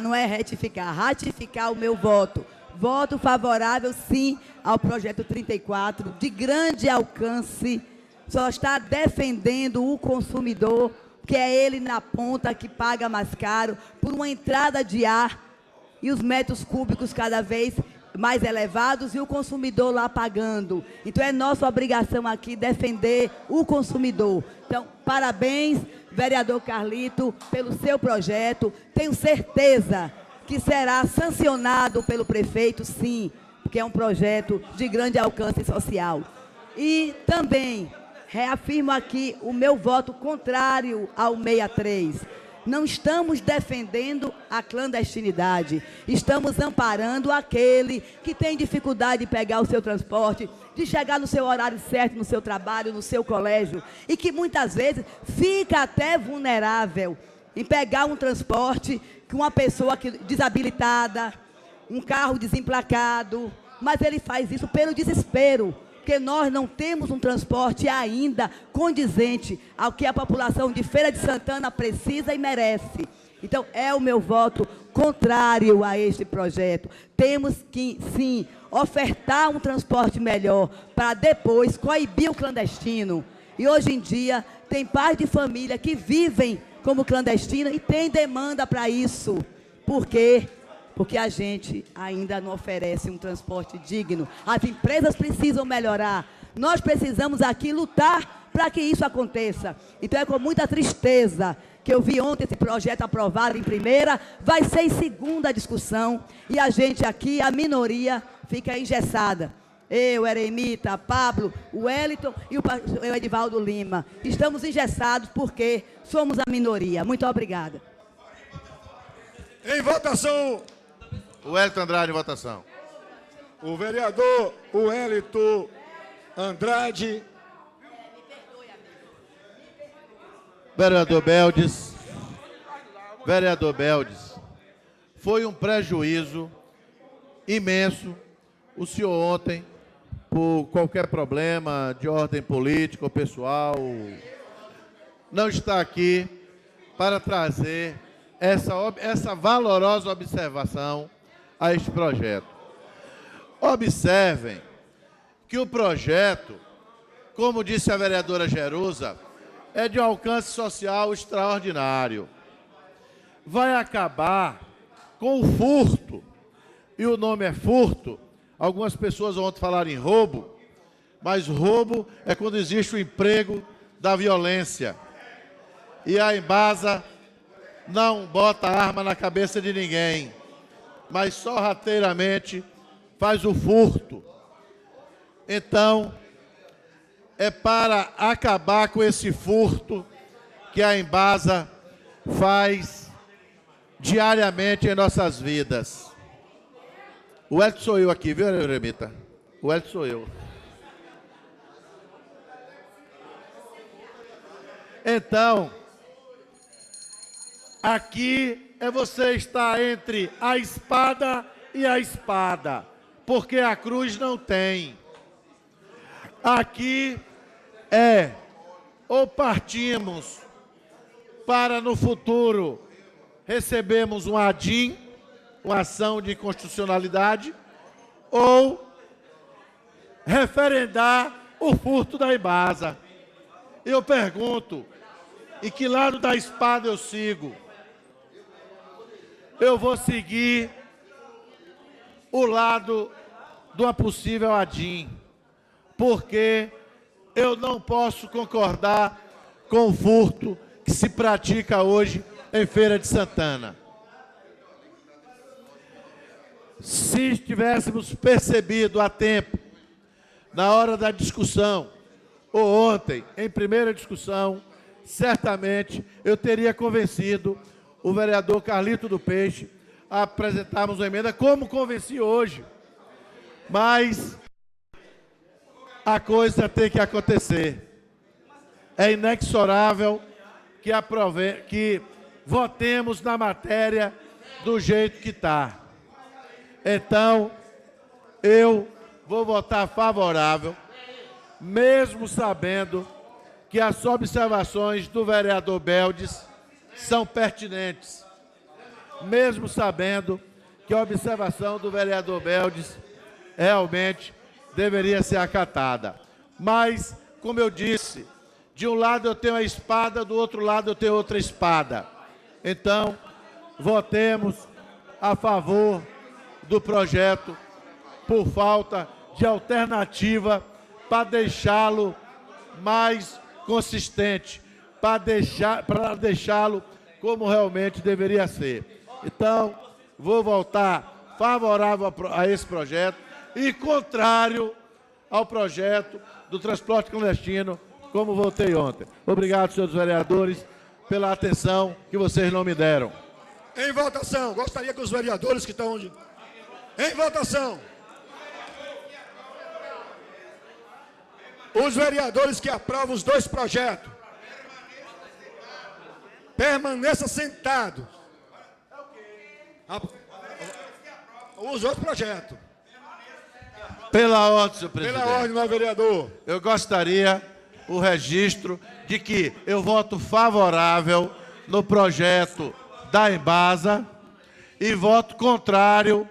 não é retificar, ratificar o meu voto. Voto favorável, sim, ao projeto 34, de grande alcance, só está defendendo o consumidor, que é ele na ponta que paga mais caro por uma entrada de ar e os metros cúbicos cada vez mais elevados e o consumidor lá pagando. Então, é nossa obrigação aqui defender o consumidor. Então, parabéns, vereador Carlito, pelo seu projeto. Tenho certeza que será sancionado pelo prefeito, sim, porque é um projeto de grande alcance social. E também reafirmo aqui o meu voto contrário ao 63. Não estamos defendendo a clandestinidade, estamos amparando aquele que tem dificuldade de pegar o seu transporte, de chegar no seu horário certo, no seu trabalho, no seu colégio, e que muitas vezes fica até vulnerável em pegar um transporte com uma pessoa desabilitada, um carro desemplacado, mas ele faz isso pelo desespero, porque nós não temos um transporte ainda condizente ao que a população de Feira de Santana precisa e merece. Então, é o meu voto contrário a este projeto. Temos que, sim, ofertar um transporte melhor para depois coibir o clandestino. E hoje em dia, tem pais de família que vivem como clandestino e tem demanda para isso. Por quê? Porque a gente ainda não oferece um transporte digno. As empresas precisam melhorar. Nós precisamos aqui lutar para que isso aconteça. Então, é com muita tristeza que eu vi ontem esse projeto aprovado em primeira, vai ser em segunda discussão, e a gente aqui, a minoria, fica engessada. Eu, Eremita, Pablo, o Wellington e o Edivaldo Lima. Estamos engessados porque somos a minoria. Muito obrigada. Em votação... O Wellington Andrade, em votação. O vereador Wellington Andrade. Vereador Beldes, foi um prejuízo imenso o senhor ontem, por qualquer problema de ordem política ou pessoal, não está aqui para trazer essa valorosa observação a este projeto. Observem que o projeto, como disse a vereadora Jerusa, é de um alcance social extraordinário. Vai acabar com o furto, e o nome é furto. Algumas pessoas ontem falaram em roubo, mas roubo é quando existe o emprego da violência. E a Embasa não bota arma na cabeça de ninguém. mas sorrateiramente faz o furto. Então, é para acabar com esse furto que a Embasa faz diariamente em nossas vidas. O Hélio sou eu aqui, viu, Eremita? O Hélio sou eu. Então, aqui é você estar entre a espada e a espada, porque a cruz não tem. Aqui é ou partimos para no futuro recebemos um ADIM, uma ação de inconstitucionalidade, ou referendar o furto da Embasa. Eu pergunto, em que lado da espada eu sigo? Eu vou seguir o lado de uma possível ADIM, porque eu não posso concordar com o furto que se pratica hoje em Feira de Santana. Se tivéssemos percebido a tempo, na hora da discussão, ou ontem, em primeira discussão, certamente eu teria convencido o vereador Carlito do Peixe a apresentarmos uma emenda, como convenci hoje. Mas a coisa tem que acontecer. É inexorável que votemos na matéria do jeito que está. Então, eu vou votar favorável, mesmo sabendo que as observações do vereador Beldes são pertinentes, mesmo sabendo que a observação do vereador Beldes realmente deveria ser acatada. Mas, como eu disse, de um lado eu tenho a espada, do outro lado eu tenho outra espada. Então, votemos a favor do projeto por falta de alternativa para deixá-lo mais consistente, para deixá-lo como realmente deveria ser. Então, vou votar favorável a esse projeto e contrário ao projeto do transporte clandestino, como votei ontem. Obrigado, senhores vereadores, pela atenção que vocês não me deram. Em votação, gostaria que os vereadores que estão... Em votação. Os vereadores que aprovam os dois projetos, permaneça sentado. Os outros projetos. Pela ordem, senhor presidente. Pela ordem, meu vereador. Eu gostaria o registro de que eu voto favorável no projeto da Embasa e voto contrário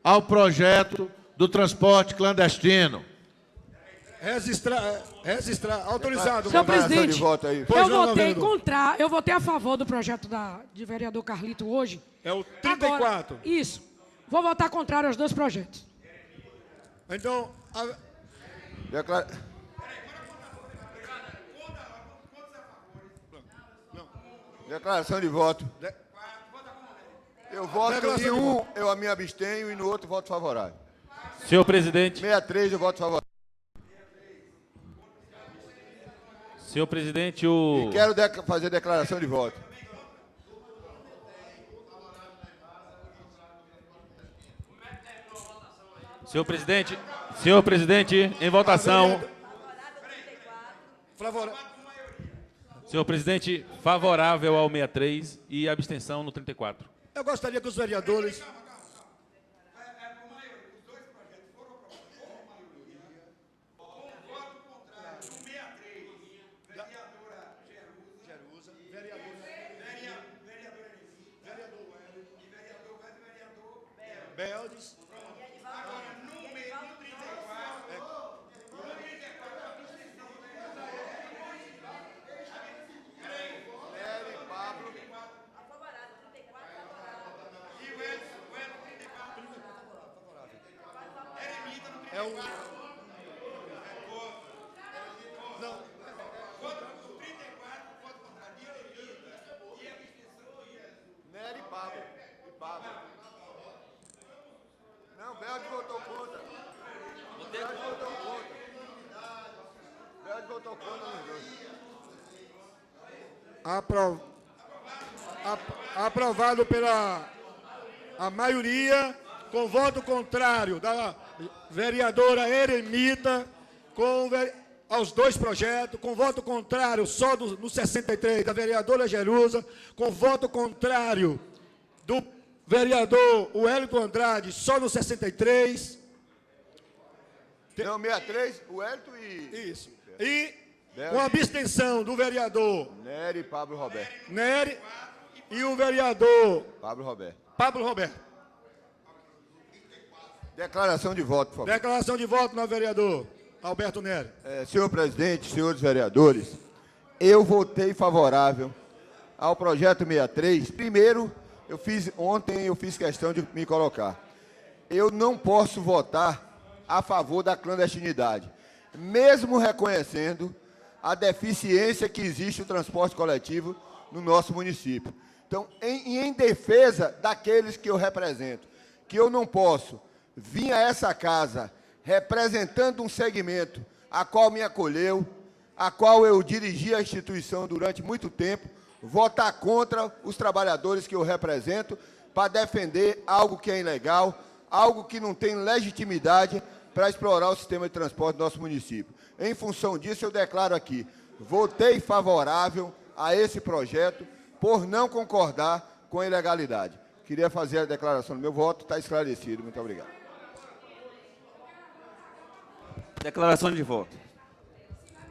ao projeto do transporte clandestino. Registrar, autorizado. Senhor presidente, eu votei a favor do projeto de vereador Carlito hoje. É o 34. Agora, isso. Vou votar contrário aos dois projetos. Então... Declaração de voto. Eu voto em um, eu me abstenho, e no outro voto favorável. Senhor presidente. 63 eu voto favorável. Senhor presidente, o... E quero fazer declaração de voto. Senhor presidente, em votação. Senhor presidente, favorável ao 63 e abstenção no 34. Eu gostaria que os vereadores... Beldes. Agora, no 34... É o... Não. Nery e Pablo. Aprovado pela a maioria, com voto contrário da vereadora Eremita, aos dois projetos, com voto contrário só no 63 da vereadora Jerusa, com voto contrário do vereador Wellington Andrade só no 63. Não, 63, o Wellington e... Isso. E com a abstenção do vereador Nery e Pablo Roberto. Nery e o vereador Pablo Roberto. Pablo Roberto. Declaração de voto, por favor. Declaração de voto, no vereador Alberto Nery. Senhor presidente, senhores vereadores, eu votei favorável ao projeto 63. Primeiro, ontem eu fiz questão de me colocar. Eu não posso votar a favor da clandestinidade, mesmo reconhecendo a deficiência que existe no transporte coletivo no nosso município. Então, em defesa daqueles que eu represento, que eu não posso vir a essa casa representando um segmento a qual me acolheu, a qual eu dirigi a instituição durante muito tempo, votar contra os trabalhadores que eu represento para defender algo que é ilegal, algo que não tem legitimidade para explorar o sistema de transporte do nosso município. Em função disso, eu declaro aqui, votei favorável a esse projeto por não concordar com a ilegalidade. Queria fazer a declaração do meu voto, está esclarecido. Muito obrigado. Declaração de voto.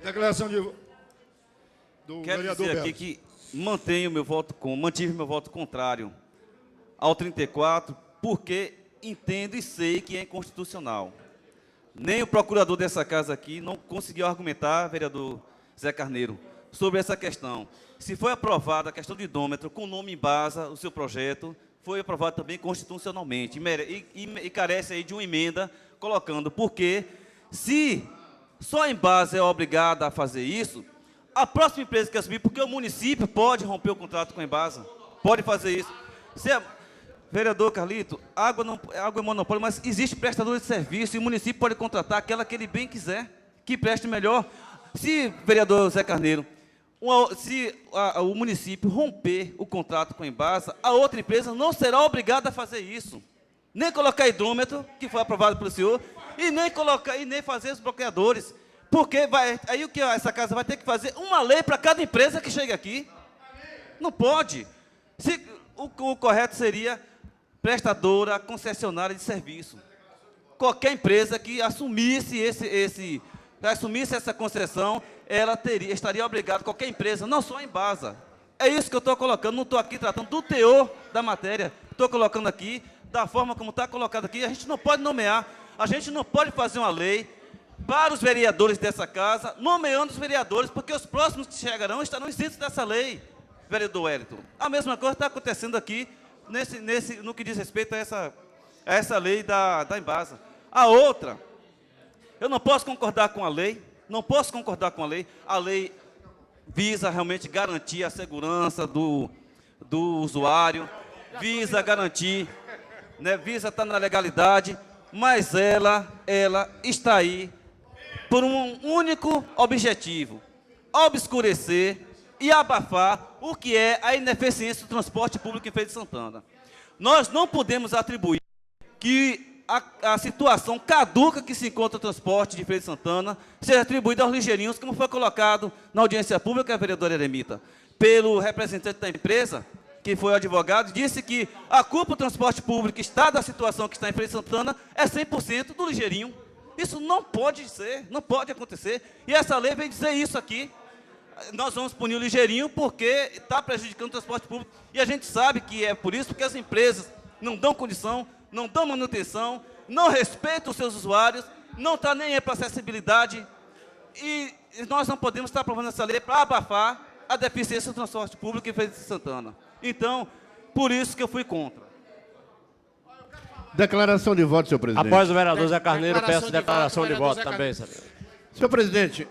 Declaração de voto do Quero vereador dizer aqui que mantive meu voto contrário ao 34, porque entendo e sei que é inconstitucional. Nem o procurador dessa casa aqui não conseguiu argumentar, vereador Zé Carneiro, sobre essa questão. Se foi aprovada a questão do idômetro com o nome Embasa, o seu projeto, foi aprovado também constitucionalmente e carece aí de uma emenda colocando, porque se só a Embasa é obrigada a fazer isso, a próxima empresa que assumir, porque o município pode romper o contrato com a Embasa, pode fazer isso. Vereador Carlito, água é monopólio, mas existe prestador de serviço e o município pode contratar aquela que ele bem quiser, que preste melhor. Se, vereador Zé Carneiro, se o município romper o contrato com a Embasa, a outra empresa não será obrigada a fazer isso. Nem colocar hidrômetro, que foi aprovado pelo senhor, e nem fazer os bloqueadores. Porque aí o que essa casa vai ter que fazer? Uma lei para cada empresa que chega aqui. Não pode. O correto seria prestadora, concessionária de serviço. Qualquer empresa que assumisse essa concessão, ela estaria obrigada, qualquer empresa, não só a Embasa. É isso que eu estou colocando, não estou aqui tratando do teor da matéria, estou colocando aqui, da forma como está colocado aqui. A gente não pode nomear, a gente não pode fazer uma lei para os vereadores dessa casa, nomeando os vereadores, porque os próximos que chegarão estarão isentos dessa lei, vereador Wellington. A mesma coisa está acontecendo aqui, no que diz respeito a essa lei da Embasa. A outra, eu não posso concordar com a lei, a lei visa realmente garantir a segurança do usuário, visa garantir, visa estar na legalidade, mas ela está aí por um único objetivo: obscurecer e abafar o que é a ineficiência do transporte público em Feira de Santana. Nós não podemos atribuir que a situação caduca que se encontra o transporte de Feira de Santana seja atribuída aos ligeirinhos, como foi colocado na audiência pública, a vereadora Eremita, pelo representante da empresa, que foi o advogado, disse que a culpa do transporte público está da situação que está em Feira de Santana é 100% do ligeirinho. Isso não pode ser, não pode acontecer. E essa lei vem dizer isso aqui. Nós vamos punir o ligeirinho porque está prejudicando o transporte público. E a gente sabe que é por isso, porque as empresas não dão condição, não dão manutenção, não respeitam os seus usuários, não está nem aí para acessibilidade. E nós não podemos estar aprovando essa lei para abafar a deficiência do transporte público em Feira de Santana. Então, por isso que eu fui contra. Declaração de voto, senhor presidente. Após o vereador Zé Carneiro, peço declaração de voto também, senhor. Senhor presidente,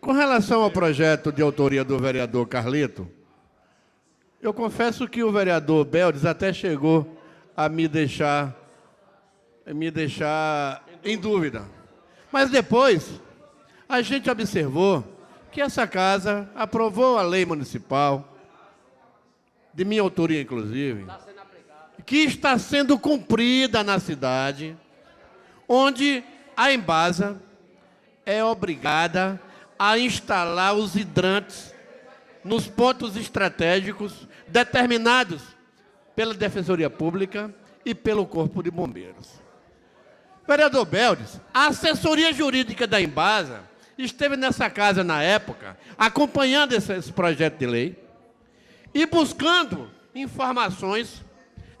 com relação ao projeto de autoria do vereador Carlito, eu confesso que o vereador Beldes até chegou a me deixar em dúvida. Mas depois, a gente observou que essa casa aprovou a lei municipal, de minha autoria, inclusive, que está sendo cumprida na cidade, onde a Embasa é obrigada a instalar os hidrantes nos pontos estratégicos determinados pela Defensoria Pública e pelo Corpo de Bombeiros. Vereador Beldes, a assessoria jurídica da Embasa esteve nessa casa na época, acompanhando esse projeto de lei e buscando informações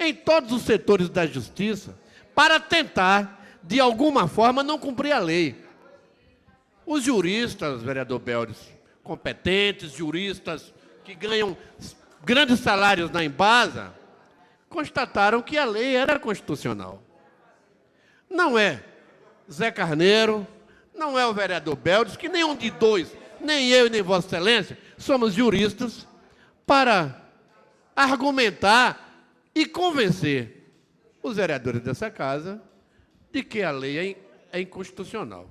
em todos os setores da justiça para tentar, de alguma forma, não cumprir a lei. Os juristas, vereador Beldes, competentes, juristas que ganham grandes salários na Embasa, constataram que a lei era constitucional. Não é Zé Carneiro, não é o vereador Beldes, que nenhum de dois, nem eu nem Vossa Excelência, somos juristas para argumentar e convencer os vereadores dessa casa de que a lei é inconstitucional.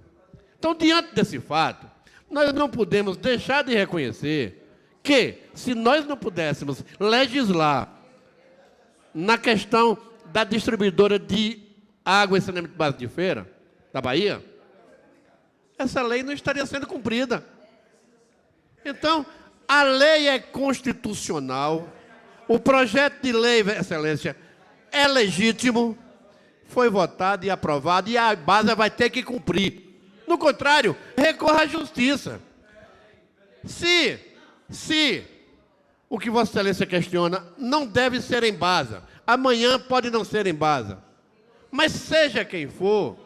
Então, diante desse fato, nós não podemos deixar de reconhecer que, se nós não pudéssemos legislar na questão da distribuidora de água e saneamento básico de Feira, da Bahia, essa lei não estaria sendo cumprida. Então, a lei é constitucional, o projeto de lei, Excelência, é legítimo, foi votado e aprovado, e a Embasa vai ter que cumprir. No contrário, recorra à justiça. Se o que Vossa Excelência questiona não deve ser Embasa, amanhã pode não ser Embasa, mas seja quem for,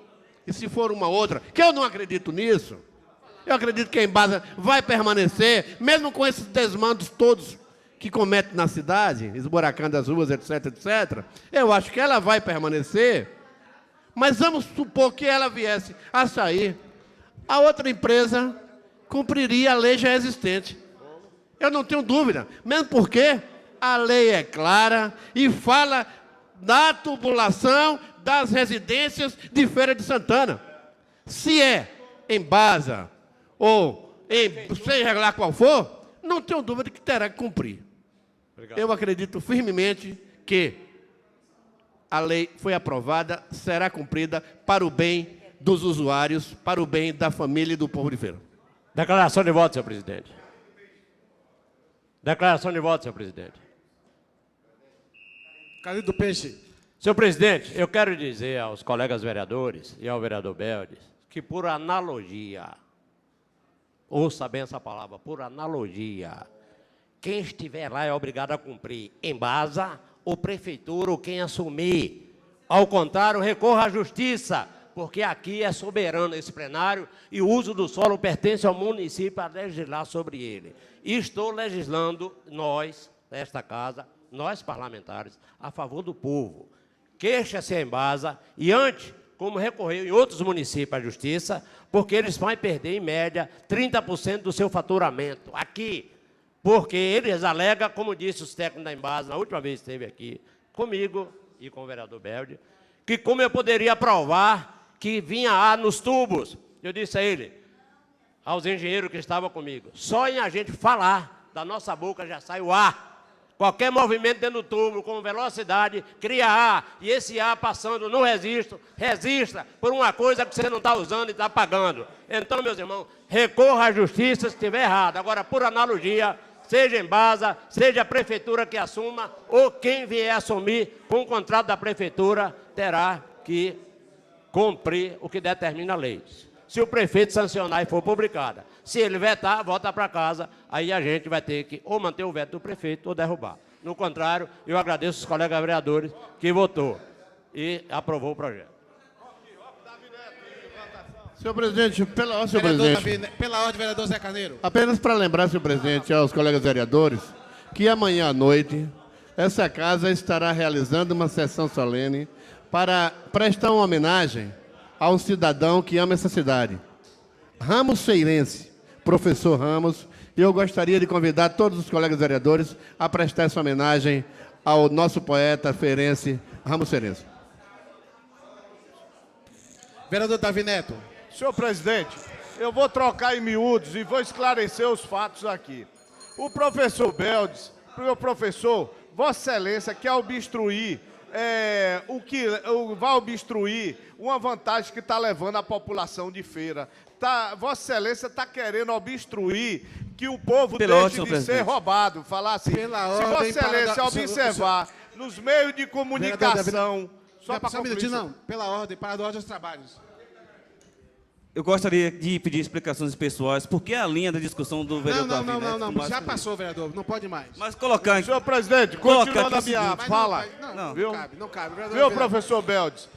e se for uma outra, que eu não acredito nisso, eu acredito que a Embasa vai permanecer, mesmo com esses desmandos todos que comete na cidade, esburacando as ruas, etc, etc, eu acho que ela vai permanecer, mas vamos supor que ela viesse a sair, a outra empresa cumpriria a lei já existente. Eu não tenho dúvida, mesmo porque a lei é clara e fala da tubulação das residências de Feira de Santana. Se é Embasa ou seja lá qual for, não tenho dúvida que terá que cumprir. Obrigado. Eu acredito firmemente que a lei foi aprovada, será cumprida para o bem dos usuários, para o bem da família e do povo de Feira. Declaração de voto, senhor presidente. Declaração de voto, senhor presidente. Carlito do Peixe. Senhor presidente, eu quero dizer aos colegas vereadores e ao vereador Beldes que, por analogia, ouça bem essa palavra, por analogia, quem estiver lá é obrigado a cumprir, Embasa ou prefeitura ou quem assumir. Ao contrário, recorra à justiça, porque aqui é soberano esse plenário e o uso do solo pertence ao município a legislar sobre ele. E estou legislando, nós, nesta casa, nós parlamentares, a favor do povo. Queixa-se a Embasa e antes, como recorreu em outros municípios à justiça, porque eles vão perder, em média, 30% do seu faturamento. Aqui, porque eles alegam, como disse os técnicos da Embasa, na última vez que esteve aqui comigo e com o vereador Beldes, que como eu poderia provar que vinha ar nos tubos. Eu disse a ele, aos engenheiros que estavam comigo, só em a gente falar, da nossa boca já sai o ar. Qualquer movimento dentro do tubo, com velocidade, cria ar, e esse ar passando no resista por uma coisa que você não está usando e está pagando. Então, meus irmãos, recorra à justiça se estiver errado. Agora, por analogia, seja Embasa, seja a prefeitura que assuma, ou quem vier assumir com o contrato da prefeitura, terá que cumprir o que determina a lei. Se o prefeito sancionar e for publicada, se ele vetar, volta para casa, aí a gente vai ter que ou manter o veto do prefeito ou derrubar. No contrário, eu agradeço os colegas vereadores que votou e aprovou o projeto. Senhor presidente, pela ordem, vereador Zé Carneiro. Apenas para lembrar, senhor presidente, aos colegas vereadores, que amanhã à noite, essa casa estará realizando uma sessão solene para prestar uma homenagem a um cidadão que ama essa cidade. Ramos Feirense, professor Ramos, e eu gostaria de convidar todos os colegas vereadores a prestar essa homenagem ao nosso poeta feirense, Ramos Feirense. Vereador Davi Neto. Senhor presidente, eu vou trocar em miúdos e vou esclarecer os fatos aqui. O professor Beldes, meu professor, Vossa Excelência quer obstruir, vai obstruir uma vantagem que está levando a população de Feira. Vossa Excelência está querendo obstruir que o povo deixe de ser roubado. Falar assim, se Vossa Excelência observar nos meios de comunicação... Só um minutinho, não. Pela ordem, para a ordem dos trabalhos. Eu gostaria de pedir explicações pessoais, porque a linha da discussão do vereador Davi Neto... Não, já passou, vereador, não pode mais. Mas colocar... Senhor presidente, continuando a minha fala... Não cabe. Viu, professor Beldes?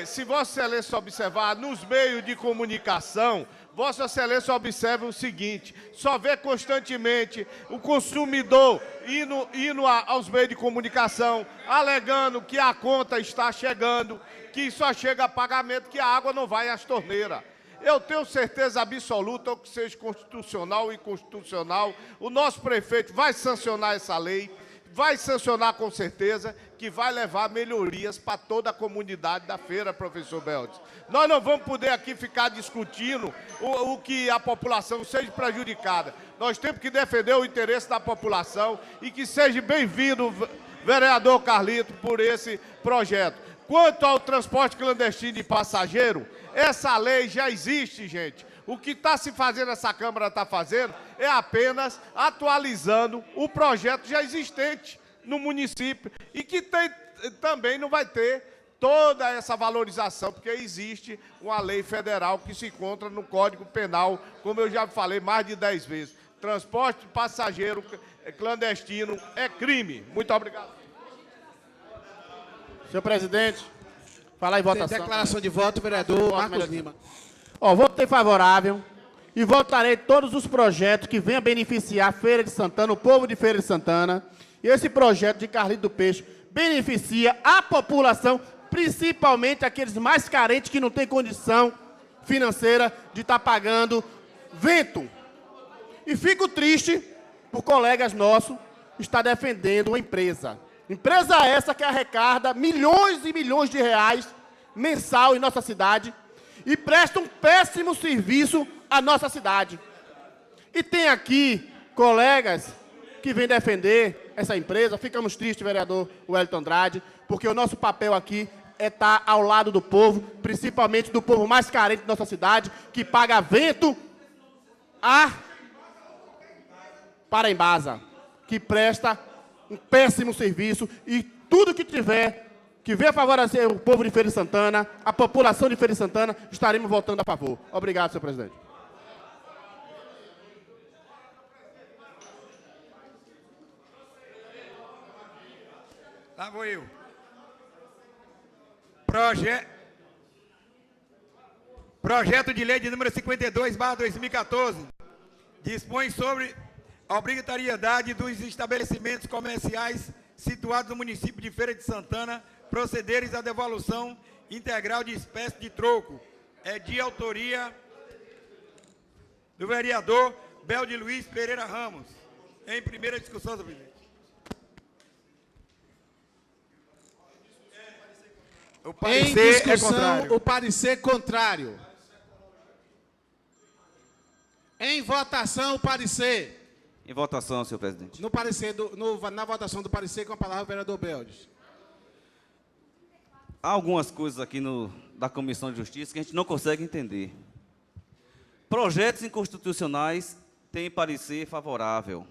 Se Vossa Excelência observar nos meios de comunicação, Vossa Excelência observa o seguinte, só vê constantemente o consumidor indo aos meios de comunicação, alegando que a conta está chegando, que só chega a pagamento, que a água não vai às torneiras. Eu tenho certeza absoluta que seja constitucional e inconstitucional, o nosso prefeito vai sancionar essa lei, vai sancionar com certeza, que vai levar melhorias para toda a comunidade da feira, professor Beldes. Nós não vamos poder aqui ficar discutindo o que a população seja prejudicada. Nós temos que defender o interesse da população e que seja bem-vindo, vereador Carlito, por esse projeto. Quanto ao transporte clandestino de passageiro, essa lei já existe, gente. O que está se fazendo, essa Câmara está fazendo, é apenas atualizando o projeto já existente no município e que também não vai ter toda essa valorização, porque existe uma lei federal que se encontra no Código Penal, como eu já falei mais de 10 vezes. Transporte de passageiro clandestino é crime. Muito obrigado. Senhor presidente, falar em votação. Declaração de voto, vereador Marcos Lima. Votei favorável e votarei todos os projetos que venham beneficiar a Feira de Santana, o povo de Feira de Santana. E esse projeto de Carlito do Peixe beneficia a população, principalmente aqueles mais carentes que não têm condição financeira de estar pagando vento. E fico triste por colegas nossos estar defendendo uma empresa. Empresa essa que arrecada milhões e milhões de reais mensal em nossa cidade e presta um péssimo serviço à nossa cidade. E tem aqui colegas que vêm defender essa empresa. Ficamos tristes, vereador Wellington Andrade, porque o nosso papel aqui é estar ao lado do povo, principalmente do povo mais carente da nossa cidade, que paga vento para a Embasa, que presta um péssimo serviço e tudo que tiver que venha favorecer o povo de Feira de Santana, a população de Feira de Santana, estaremos votando a favor. Obrigado, senhor presidente. Lá vou eu. Projeto de lei de número 52/2014 dispõe sobre a obrigatoriedade dos estabelecimentos comerciais situados no município de Feira de Santana procederem à devolução integral de espécie de troco. É de autoria do vereador Belde Luiz Pereira Ramos. Em primeira discussão, senhor presidente. O parecer é contrário. O parecer contrário. Em votação, o parecer. Em votação, senhor presidente. No parecer na votação do parecer, com a palavra o vereador Beldes. Há algumas coisas aqui da Comissão de Justiça que a gente não consegue entender. Projetos inconstitucionais têm parecer favorável.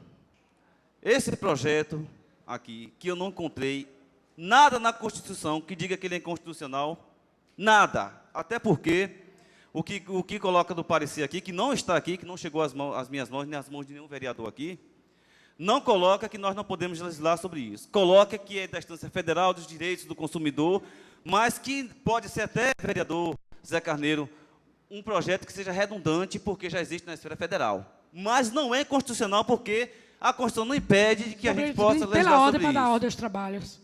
Esse projeto aqui, que eu não encontrei nada na Constituição que diga que ele é inconstitucional, nada. Até porque o que coloca do parecer aqui, que não está aqui, que não chegou às minhas mãos, nem às mãos de nenhum vereador aqui, não coloca que nós não podemos legislar sobre isso. Coloca que é da instância federal dos direitos do consumidor, mas que pode ser até, vereador Zé Carneiro, um projeto que seja redundante, porque já existe na esfera federal. Mas não é constitucional, porque a Constituição não impede que a gente possa legislar pela ordem sobre para dar isso. ordem aos trabalhos.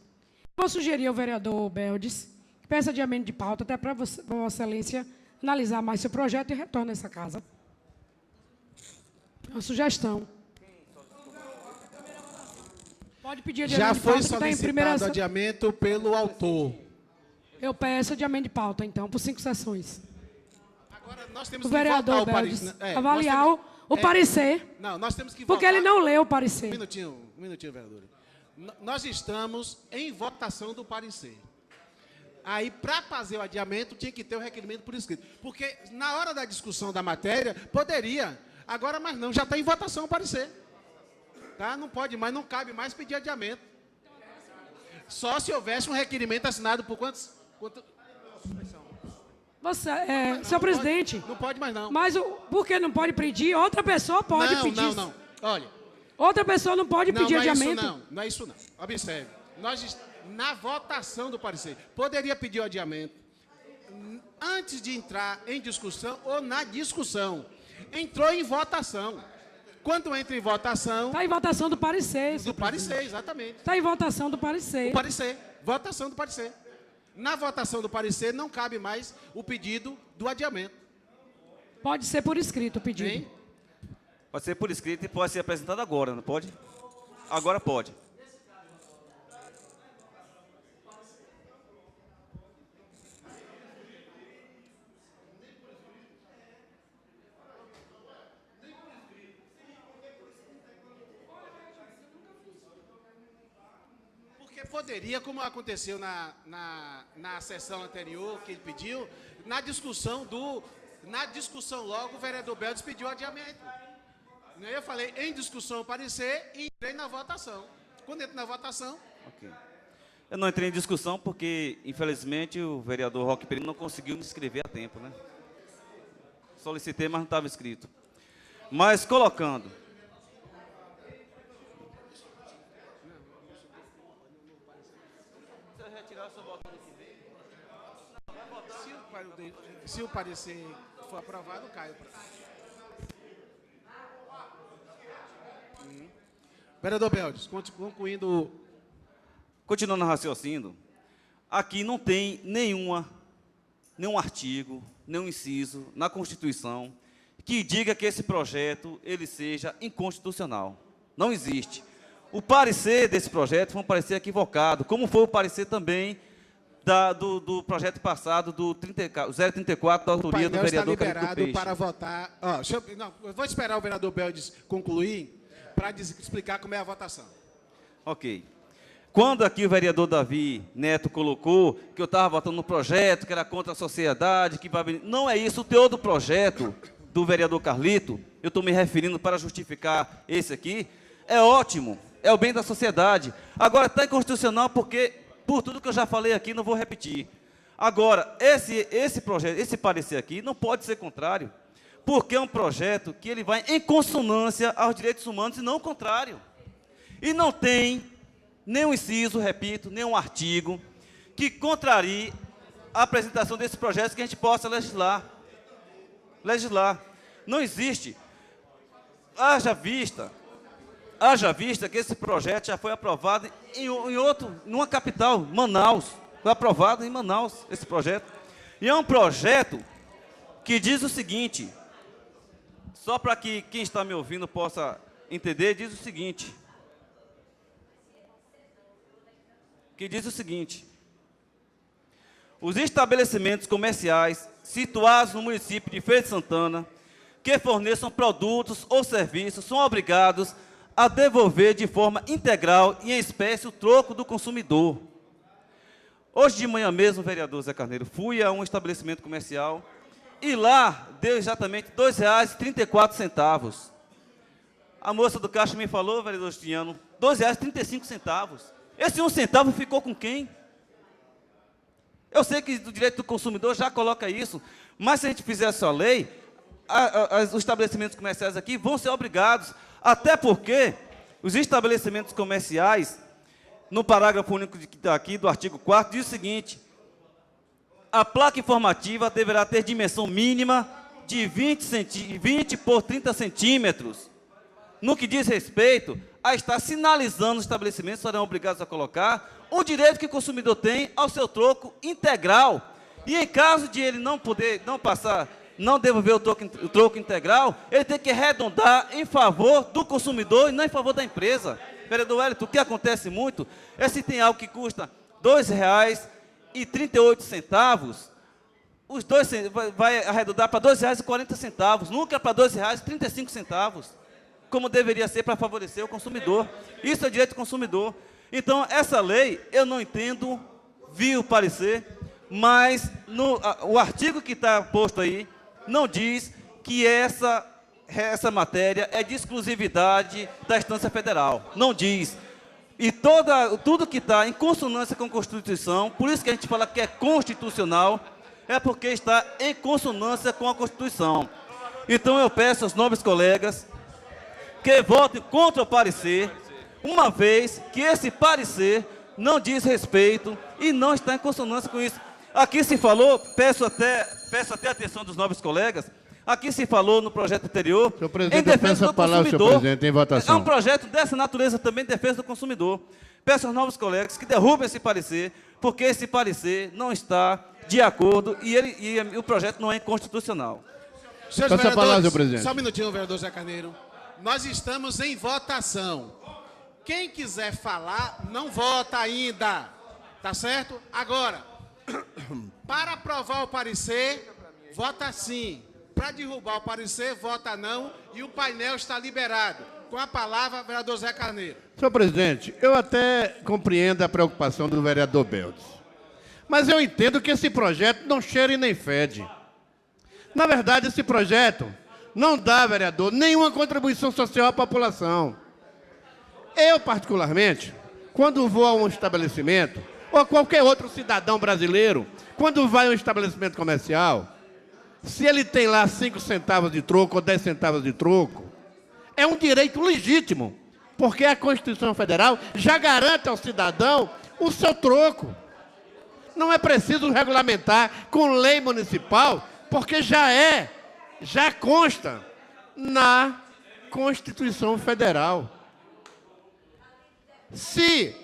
Vou sugerir ao vereador Beldes que peça adiamento de pauta, até para Vossa Excelência analisar mais seu projeto e retorne a essa casa. É uma sugestão. Pode pedir adiamento de pauta. Já foi solicitado adiamento pelo autor. Eu peço adiamento de pauta, então, por 5 sessões. o vereador Beldes avaliar o parecer. Não, nós temos que porque ele não leu o parecer. Um minutinho, vereador. Nós estamos em votação do parecer. Aí, para fazer o adiamento, tinha que ter o requerimento por escrito. Porque, na hora da discussão da matéria, poderia. Agora, mas não, já está em votação o parecer. Tá? Não pode mais, não cabe mais pedir adiamento. Só se houvesse um requerimento assinado por quantos? Senhor presidente. Não pode mais, não. Mas por que não pode pedir? Outra pessoa pode pedir. Não. Olha. Outra pessoa não pode pedir adiamento. Não é isso não. Observe. Na votação do parecer, poderia pedir o adiamento antes de entrar em discussão ou na discussão. Entrou em votação. Quando entra em votação... Está em votação do parecer. Do parecer, exatamente. Está em votação do parecer. O parecer. Votação do parecer. Na votação do parecer, não cabe mais o pedido do adiamento. Pode ser por escrito o pedido. Hein? Pode ser por escrito e pode ser apresentado agora, não pode? Agora pode. Poderia, como aconteceu na sessão anterior, que ele pediu, na discussão logo, o vereador Beldes pediu adiamento. Eu falei em discussão o parecer e entrei na votação. Quando entro na votação... Okay. Eu não entrei em discussão porque, infelizmente, o vereador Roque Pereira não conseguiu me inscrever a tempo, né? Solicitei, mas não estava escrito. Mas, colocando... Se o parecer for aprovado, cai. Vereador Beldes, concluindo... Continuando o raciocínio, aqui não tem nenhum artigo, nenhum inciso na Constituição que diga que esse projeto ele seja inconstitucional. Não existe. O parecer desse projeto foi um parecer equivocado, como foi o parecer também do projeto passado, do 034, da autoria do vereador Carlito Peixe. O liberado para votar... eu vou esperar o vereador Beldes concluir para explicar como é a votação. Ok. Quando aqui o vereador Davi Neto colocou que eu estava votando no projeto, que era contra a sociedade, que não é isso. O teor do projeto do vereador Carlito, eu estou me referindo para justificar esse aqui, é ótimo, é o bem da sociedade. Agora, está inconstitucional porque, por tudo que eu já falei aqui, não vou repetir. Agora, esse projeto, esse parecer aqui, não pode ser contrário, porque é um projeto que ele vai em consonância aos direitos humanos e não o contrário. E não tem nenhum inciso, repito, nenhum artigo que contrarie a apresentação desse projeto que a gente possa legislar. Não existe. Haja vista que esse projeto já foi aprovado numa capital, Manaus. Foi aprovado em Manaus, esse projeto. E é um projeto que diz o seguinte, só para que quem está me ouvindo possa entender, diz o seguinte, os estabelecimentos comerciais situados no município de Feira de Santana, que forneçam produtos ou serviços, são obrigados a devolver de forma integral e em espécie o troco do consumidor. Hoje de manhã mesmo, vereador Zé Carneiro, fui a um estabelecimento comercial e lá deu exatamente R$ 2,34. A moça do caixa me falou, vereador Justiano, R$ 2,35. Esse 1 centavo ficou com quem? Eu sei que o direito do consumidor já coloca isso, mas se a gente fizer essa lei, os estabelecimentos comerciais aqui vão ser obrigados, até porque os estabelecimentos comerciais, no parágrafo único aqui do artigo 4º, diz o seguinte, a placa informativa deverá ter dimensão mínima de 20 por 30 centímetros. No que diz respeito a estar sinalizando os estabelecimentos, serão obrigados a colocar o direito que o consumidor tem ao seu troco integral. E em caso de ele não devolver o troco integral, ele tem que arredondar em favor do consumidor e não em favor da empresa. Vereador Wellington, o que acontece muito é se tem algo que custa R$ 2,38, os dois vai arredondar para R$ 2,40, nunca para R$ 2,35, como deveria ser para favorecer o consumidor. Isso é direito do consumidor. Então, essa lei, eu não entendo, vi o parecer, mas o artigo que está posto aí não diz que essa matéria é de exclusividade da instância federal. Não diz. E tudo que está em consonância com a Constituição, por isso que a gente fala que é constitucional, é porque está em consonância com a Constituição. Então eu peço aos nobres colegas que votem contra o parecer, uma vez que esse parecer não diz respeito e não está em consonância com isso. Aqui se falou, peço até a atenção dos nobres colegas, aqui se falou no projeto anterior, em defesa do consumidor. Em votação. É um projeto dessa natureza também, em defesa do consumidor. Peço aos novos colegas que derrubem esse parecer, porque esse parecer não está de acordo e o projeto não é inconstitucional. Senhores vereadores, só um minutinho, vereador Zé Carneiro. Nós estamos em votação. Quem quiser falar, não vota ainda. Tá certo? Agora, para aprovar o parecer, vota sim. Para derrubar o parecer, vota não. E o painel está liberado. Com a palavra, vereador Zé Carneiro. Senhor presidente, eu até compreendo a preocupação do vereador Beldes. Mas eu entendo que esse projeto não cheira e nem fede. Na verdade, esse projeto não dá, vereador, nenhuma contribuição social à população. Eu, particularmente, quando vou a um estabelecimento, ou qualquer outro cidadão brasileiro, quando vai a um estabelecimento comercial, se ele tem lá 5 centavos de troco ou 10 centavos de troco, é um direito legítimo, porque a Constituição Federal já garante ao cidadão o seu troco. Não é preciso regulamentar com lei municipal, porque já consta na Constituição Federal. Se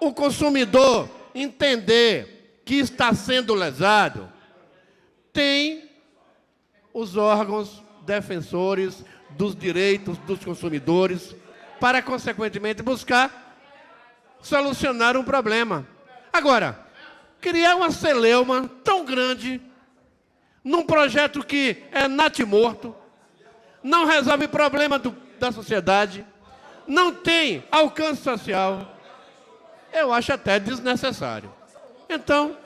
o consumidor entender que está sendo lesado, tem os órgãos defensores dos direitos dos consumidores para, consequentemente, buscar solucionar um problema. Agora, criar uma celeuma tão grande num projeto que é natimorto, não resolve problema da sociedade, não tem alcance social, eu acho até desnecessário. Então,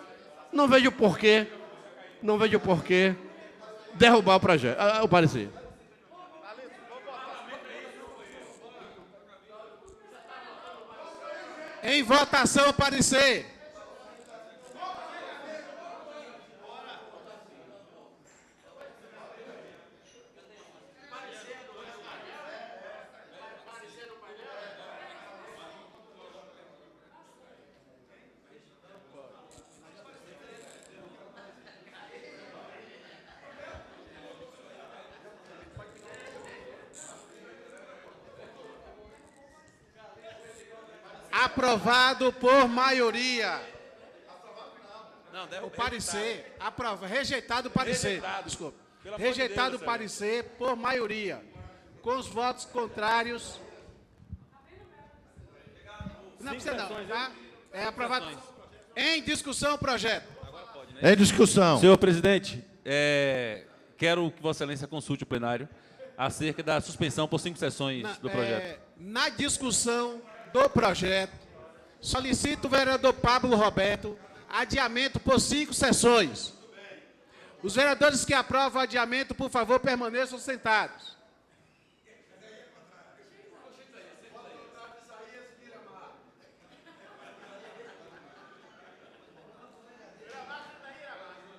não vejo porquê derrubar o parecer. Em votação, o parecer. Aprovado por maioria. O parecer. Rejeitado o parecer. Desculpa. Rejeitado o parecer por maioria. Com os votos contrários. Não precisa não, tá? É aprovado. Em discussão o projeto. Em discussão. Senhor presidente, quero que Vossa Excelência consulte o plenário acerca da suspensão por 5 sessões do projeto. Na discussão do projeto, solicito o vereador Pablo Roberto adiamento por 5 sessões. Os vereadores que aprovam o adiamento, por favor, permaneçam sentados.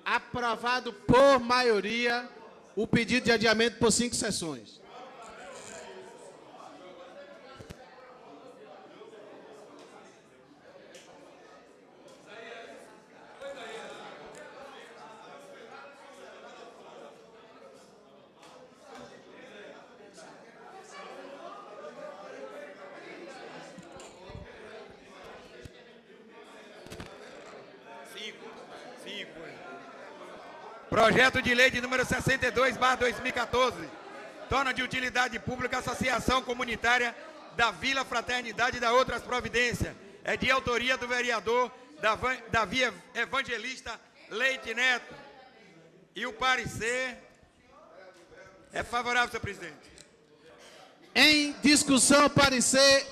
Aprovado por maioria o pedido de adiamento por 5 sessões. Projeto de lei de número 62/2014, torna de utilidade pública a Associação Comunitária da Vila Fraternidade e da outras providências. É de autoria do vereador Davi Evangelista Leite Neto. E o parecer é favorável, senhor presidente. Em discussão, parecer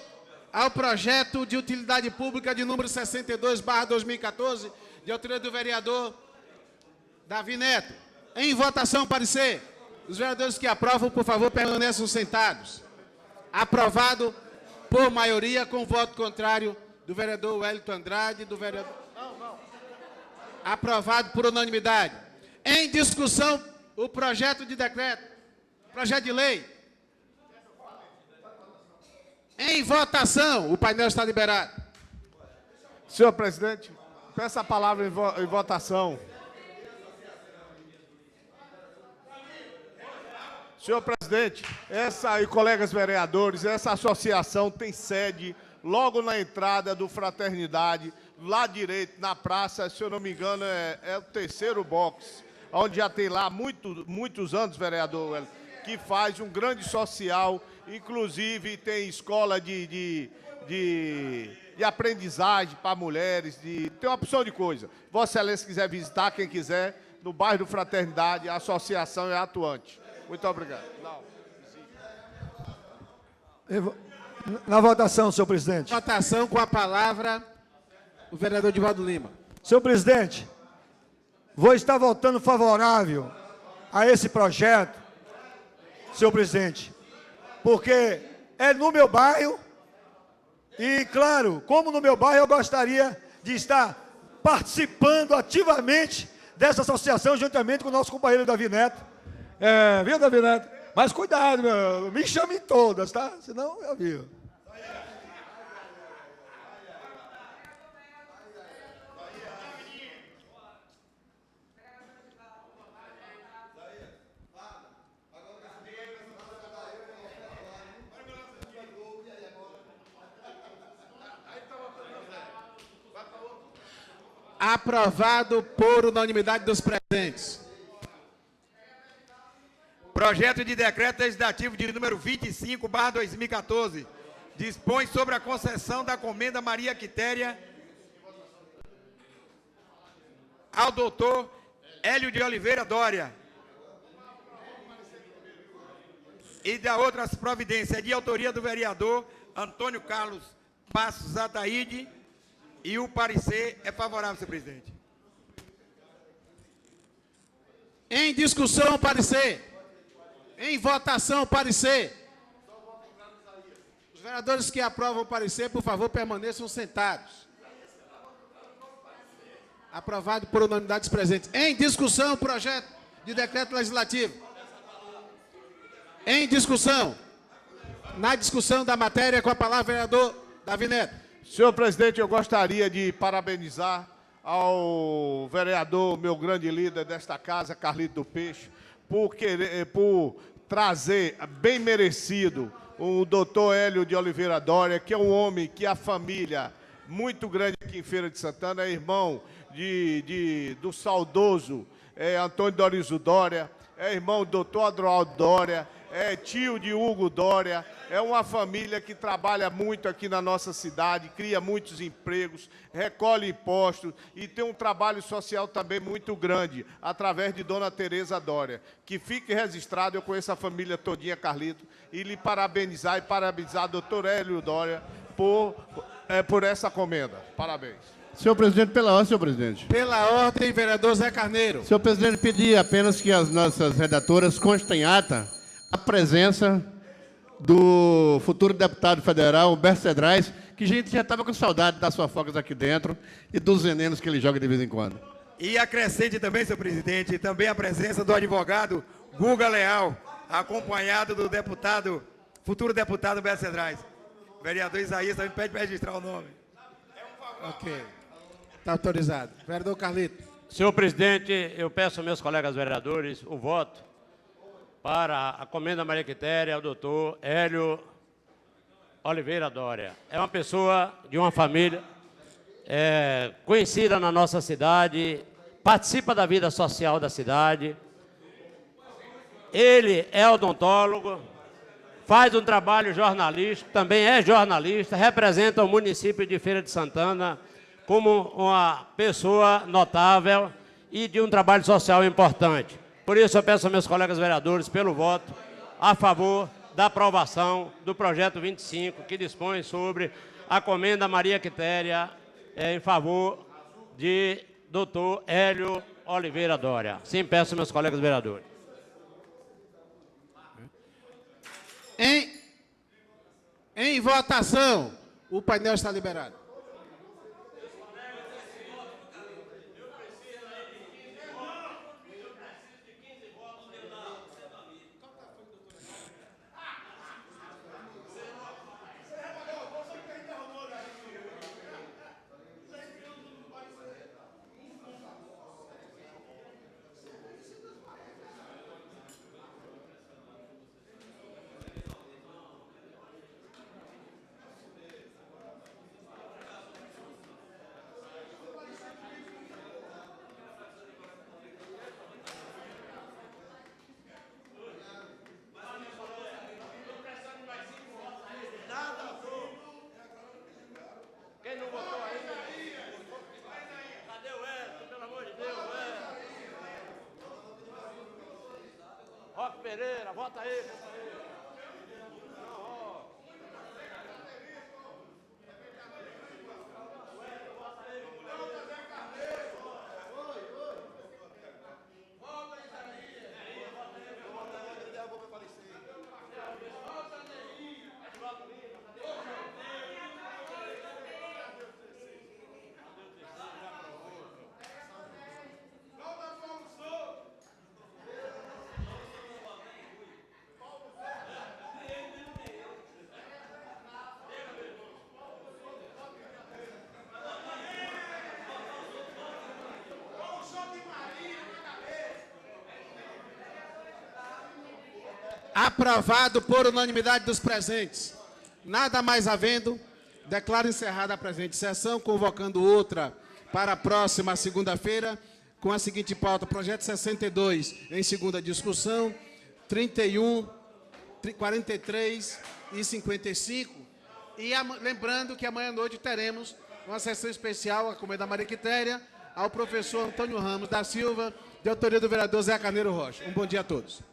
ao projeto de utilidade pública de número 62/2014, de autoria do vereador Davi Neto. Em votação, parecer. Os vereadores que aprovam, por favor, permaneçam sentados. Aprovado por maioria, com voto contrário do vereador Wellington Andrade, do vereador... Aprovado por unanimidade. Em discussão, o projeto de decreto, projeto de lei. Em votação, o painel está liberado. Senhor presidente, peço a palavra em votação. Senhor presidente, e colegas vereadores, essa associação tem sede logo na entrada do Fraternidade, lá direito, na praça, se eu não me engano, é o terceiro box, onde já tem lá muitos anos, vereador, que faz um grande social, inclusive tem escola de aprendizagem para mulheres, tem uma opção de coisa. Vossa Excelência quiser visitar, quem quiser, no bairro do Fraternidade, a associação é atuante. Muito obrigado. Na votação, senhor presidente. Votação com a palavra o vereador Divaldo Lima. Senhor presidente, vou estar votando favorável a esse projeto, senhor presidente, porque é no meu bairro e, claro, como no meu bairro, eu gostaria de estar participando ativamente dessa associação, juntamente com o nosso companheiro Davi Neto. Viu, Davi Neto? Mas cuidado, me chame em todas, tá? Senão eu vi. Aprovado por unanimidade dos presentes. Projeto de decreto legislativo de número 25/2014 dispõe sobre a concessão da Comenda Maria Quitéria ao doutor Hélio de Oliveira Dória e da outras providências de autoria do vereador Antônio Carlos Passos Ataíde, e o parecer é favorável, senhor presidente. Em discussão, parecer. Em votação, parecer. Os vereadores que aprovam o parecer, por favor, permaneçam sentados. Aprovado por unanimidade dos presentes. Em discussão, projeto de decreto legislativo. Em discussão. Na discussão da matéria, com a palavra, vereador Davi Neto. Senhor presidente, eu gostaria de parabenizar ao vereador, meu grande líder desta casa, Carlito do Peixe, por trazer, bem merecido, o doutor Hélio de Oliveira Dória, que é um homem que a família muito grande aqui em Feira de Santana, é irmão do saudoso Antônio Dorizo Dória, é irmão do doutor Adroaldo Dória, é tio de Hugo Dória, é uma família que trabalha muito aqui na nossa cidade, cria muitos empregos, recolhe impostos e tem um trabalho social também muito grande, através de Dona Tereza Dória. Que fique registrado, eu conheço a família todinha, Carlito, e lhe parabenizar o doutor Hélio Dória por essa comenda. Parabéns. Senhor presidente, pela ordem, senhor presidente. Pela ordem, vereador Zé Carneiro. Senhor presidente, pedi apenas que as nossas redatoras constem em ata a presença do futuro deputado federal, Humberto Cedrais, que a gente já estava com saudade das fofocas aqui dentro e dos venenos que ele joga de vez em quando. E acrescente também, senhor presidente, também a presença do advogado Guga Leal, acompanhado do futuro deputado Humberto Cedrais. O vereador Isaías também pede para registrar o nome. Ok. Está autorizado. Vereador Carlito. Senhor presidente, eu peço aos meus colegas vereadores o voto para a Comenda Maria Quitéria, o doutor Hélio Oliveira Dória. É uma pessoa de uma família conhecida na nossa cidade, participa da vida social da cidade. Ele é odontólogo, faz um trabalho jornalístico, também é jornalista, representa o município de Feira de Santana como uma pessoa notável e de um trabalho social importante. Por isso, eu peço aos meus colegas vereadores pelo voto a favor da aprovação do projeto 25, que dispõe sobre a comenda Maria Quitéria em favor de Dr. Hélio Oliveira Dória. Sim, peço aos meus colegas vereadores. Em votação, o painel está liberado. Quem não votou ainda? Cadê o Edson? Pelo amor de Deus, Roque Pereira, vota aí. Aprovado por unanimidade dos presentes. Nada mais havendo, declaro encerrada a presente sessão, convocando outra para a próxima segunda-feira, com a seguinte pauta: projeto 62 em segunda discussão, 31, 43 e 55. E lembrando que amanhã à noite teremos uma sessão especial, a comenda Maria Quitéria, ao professor Antônio Ramos da Silva, de autoria do vereador Zé Carneiro Rocha. Um bom dia a todos.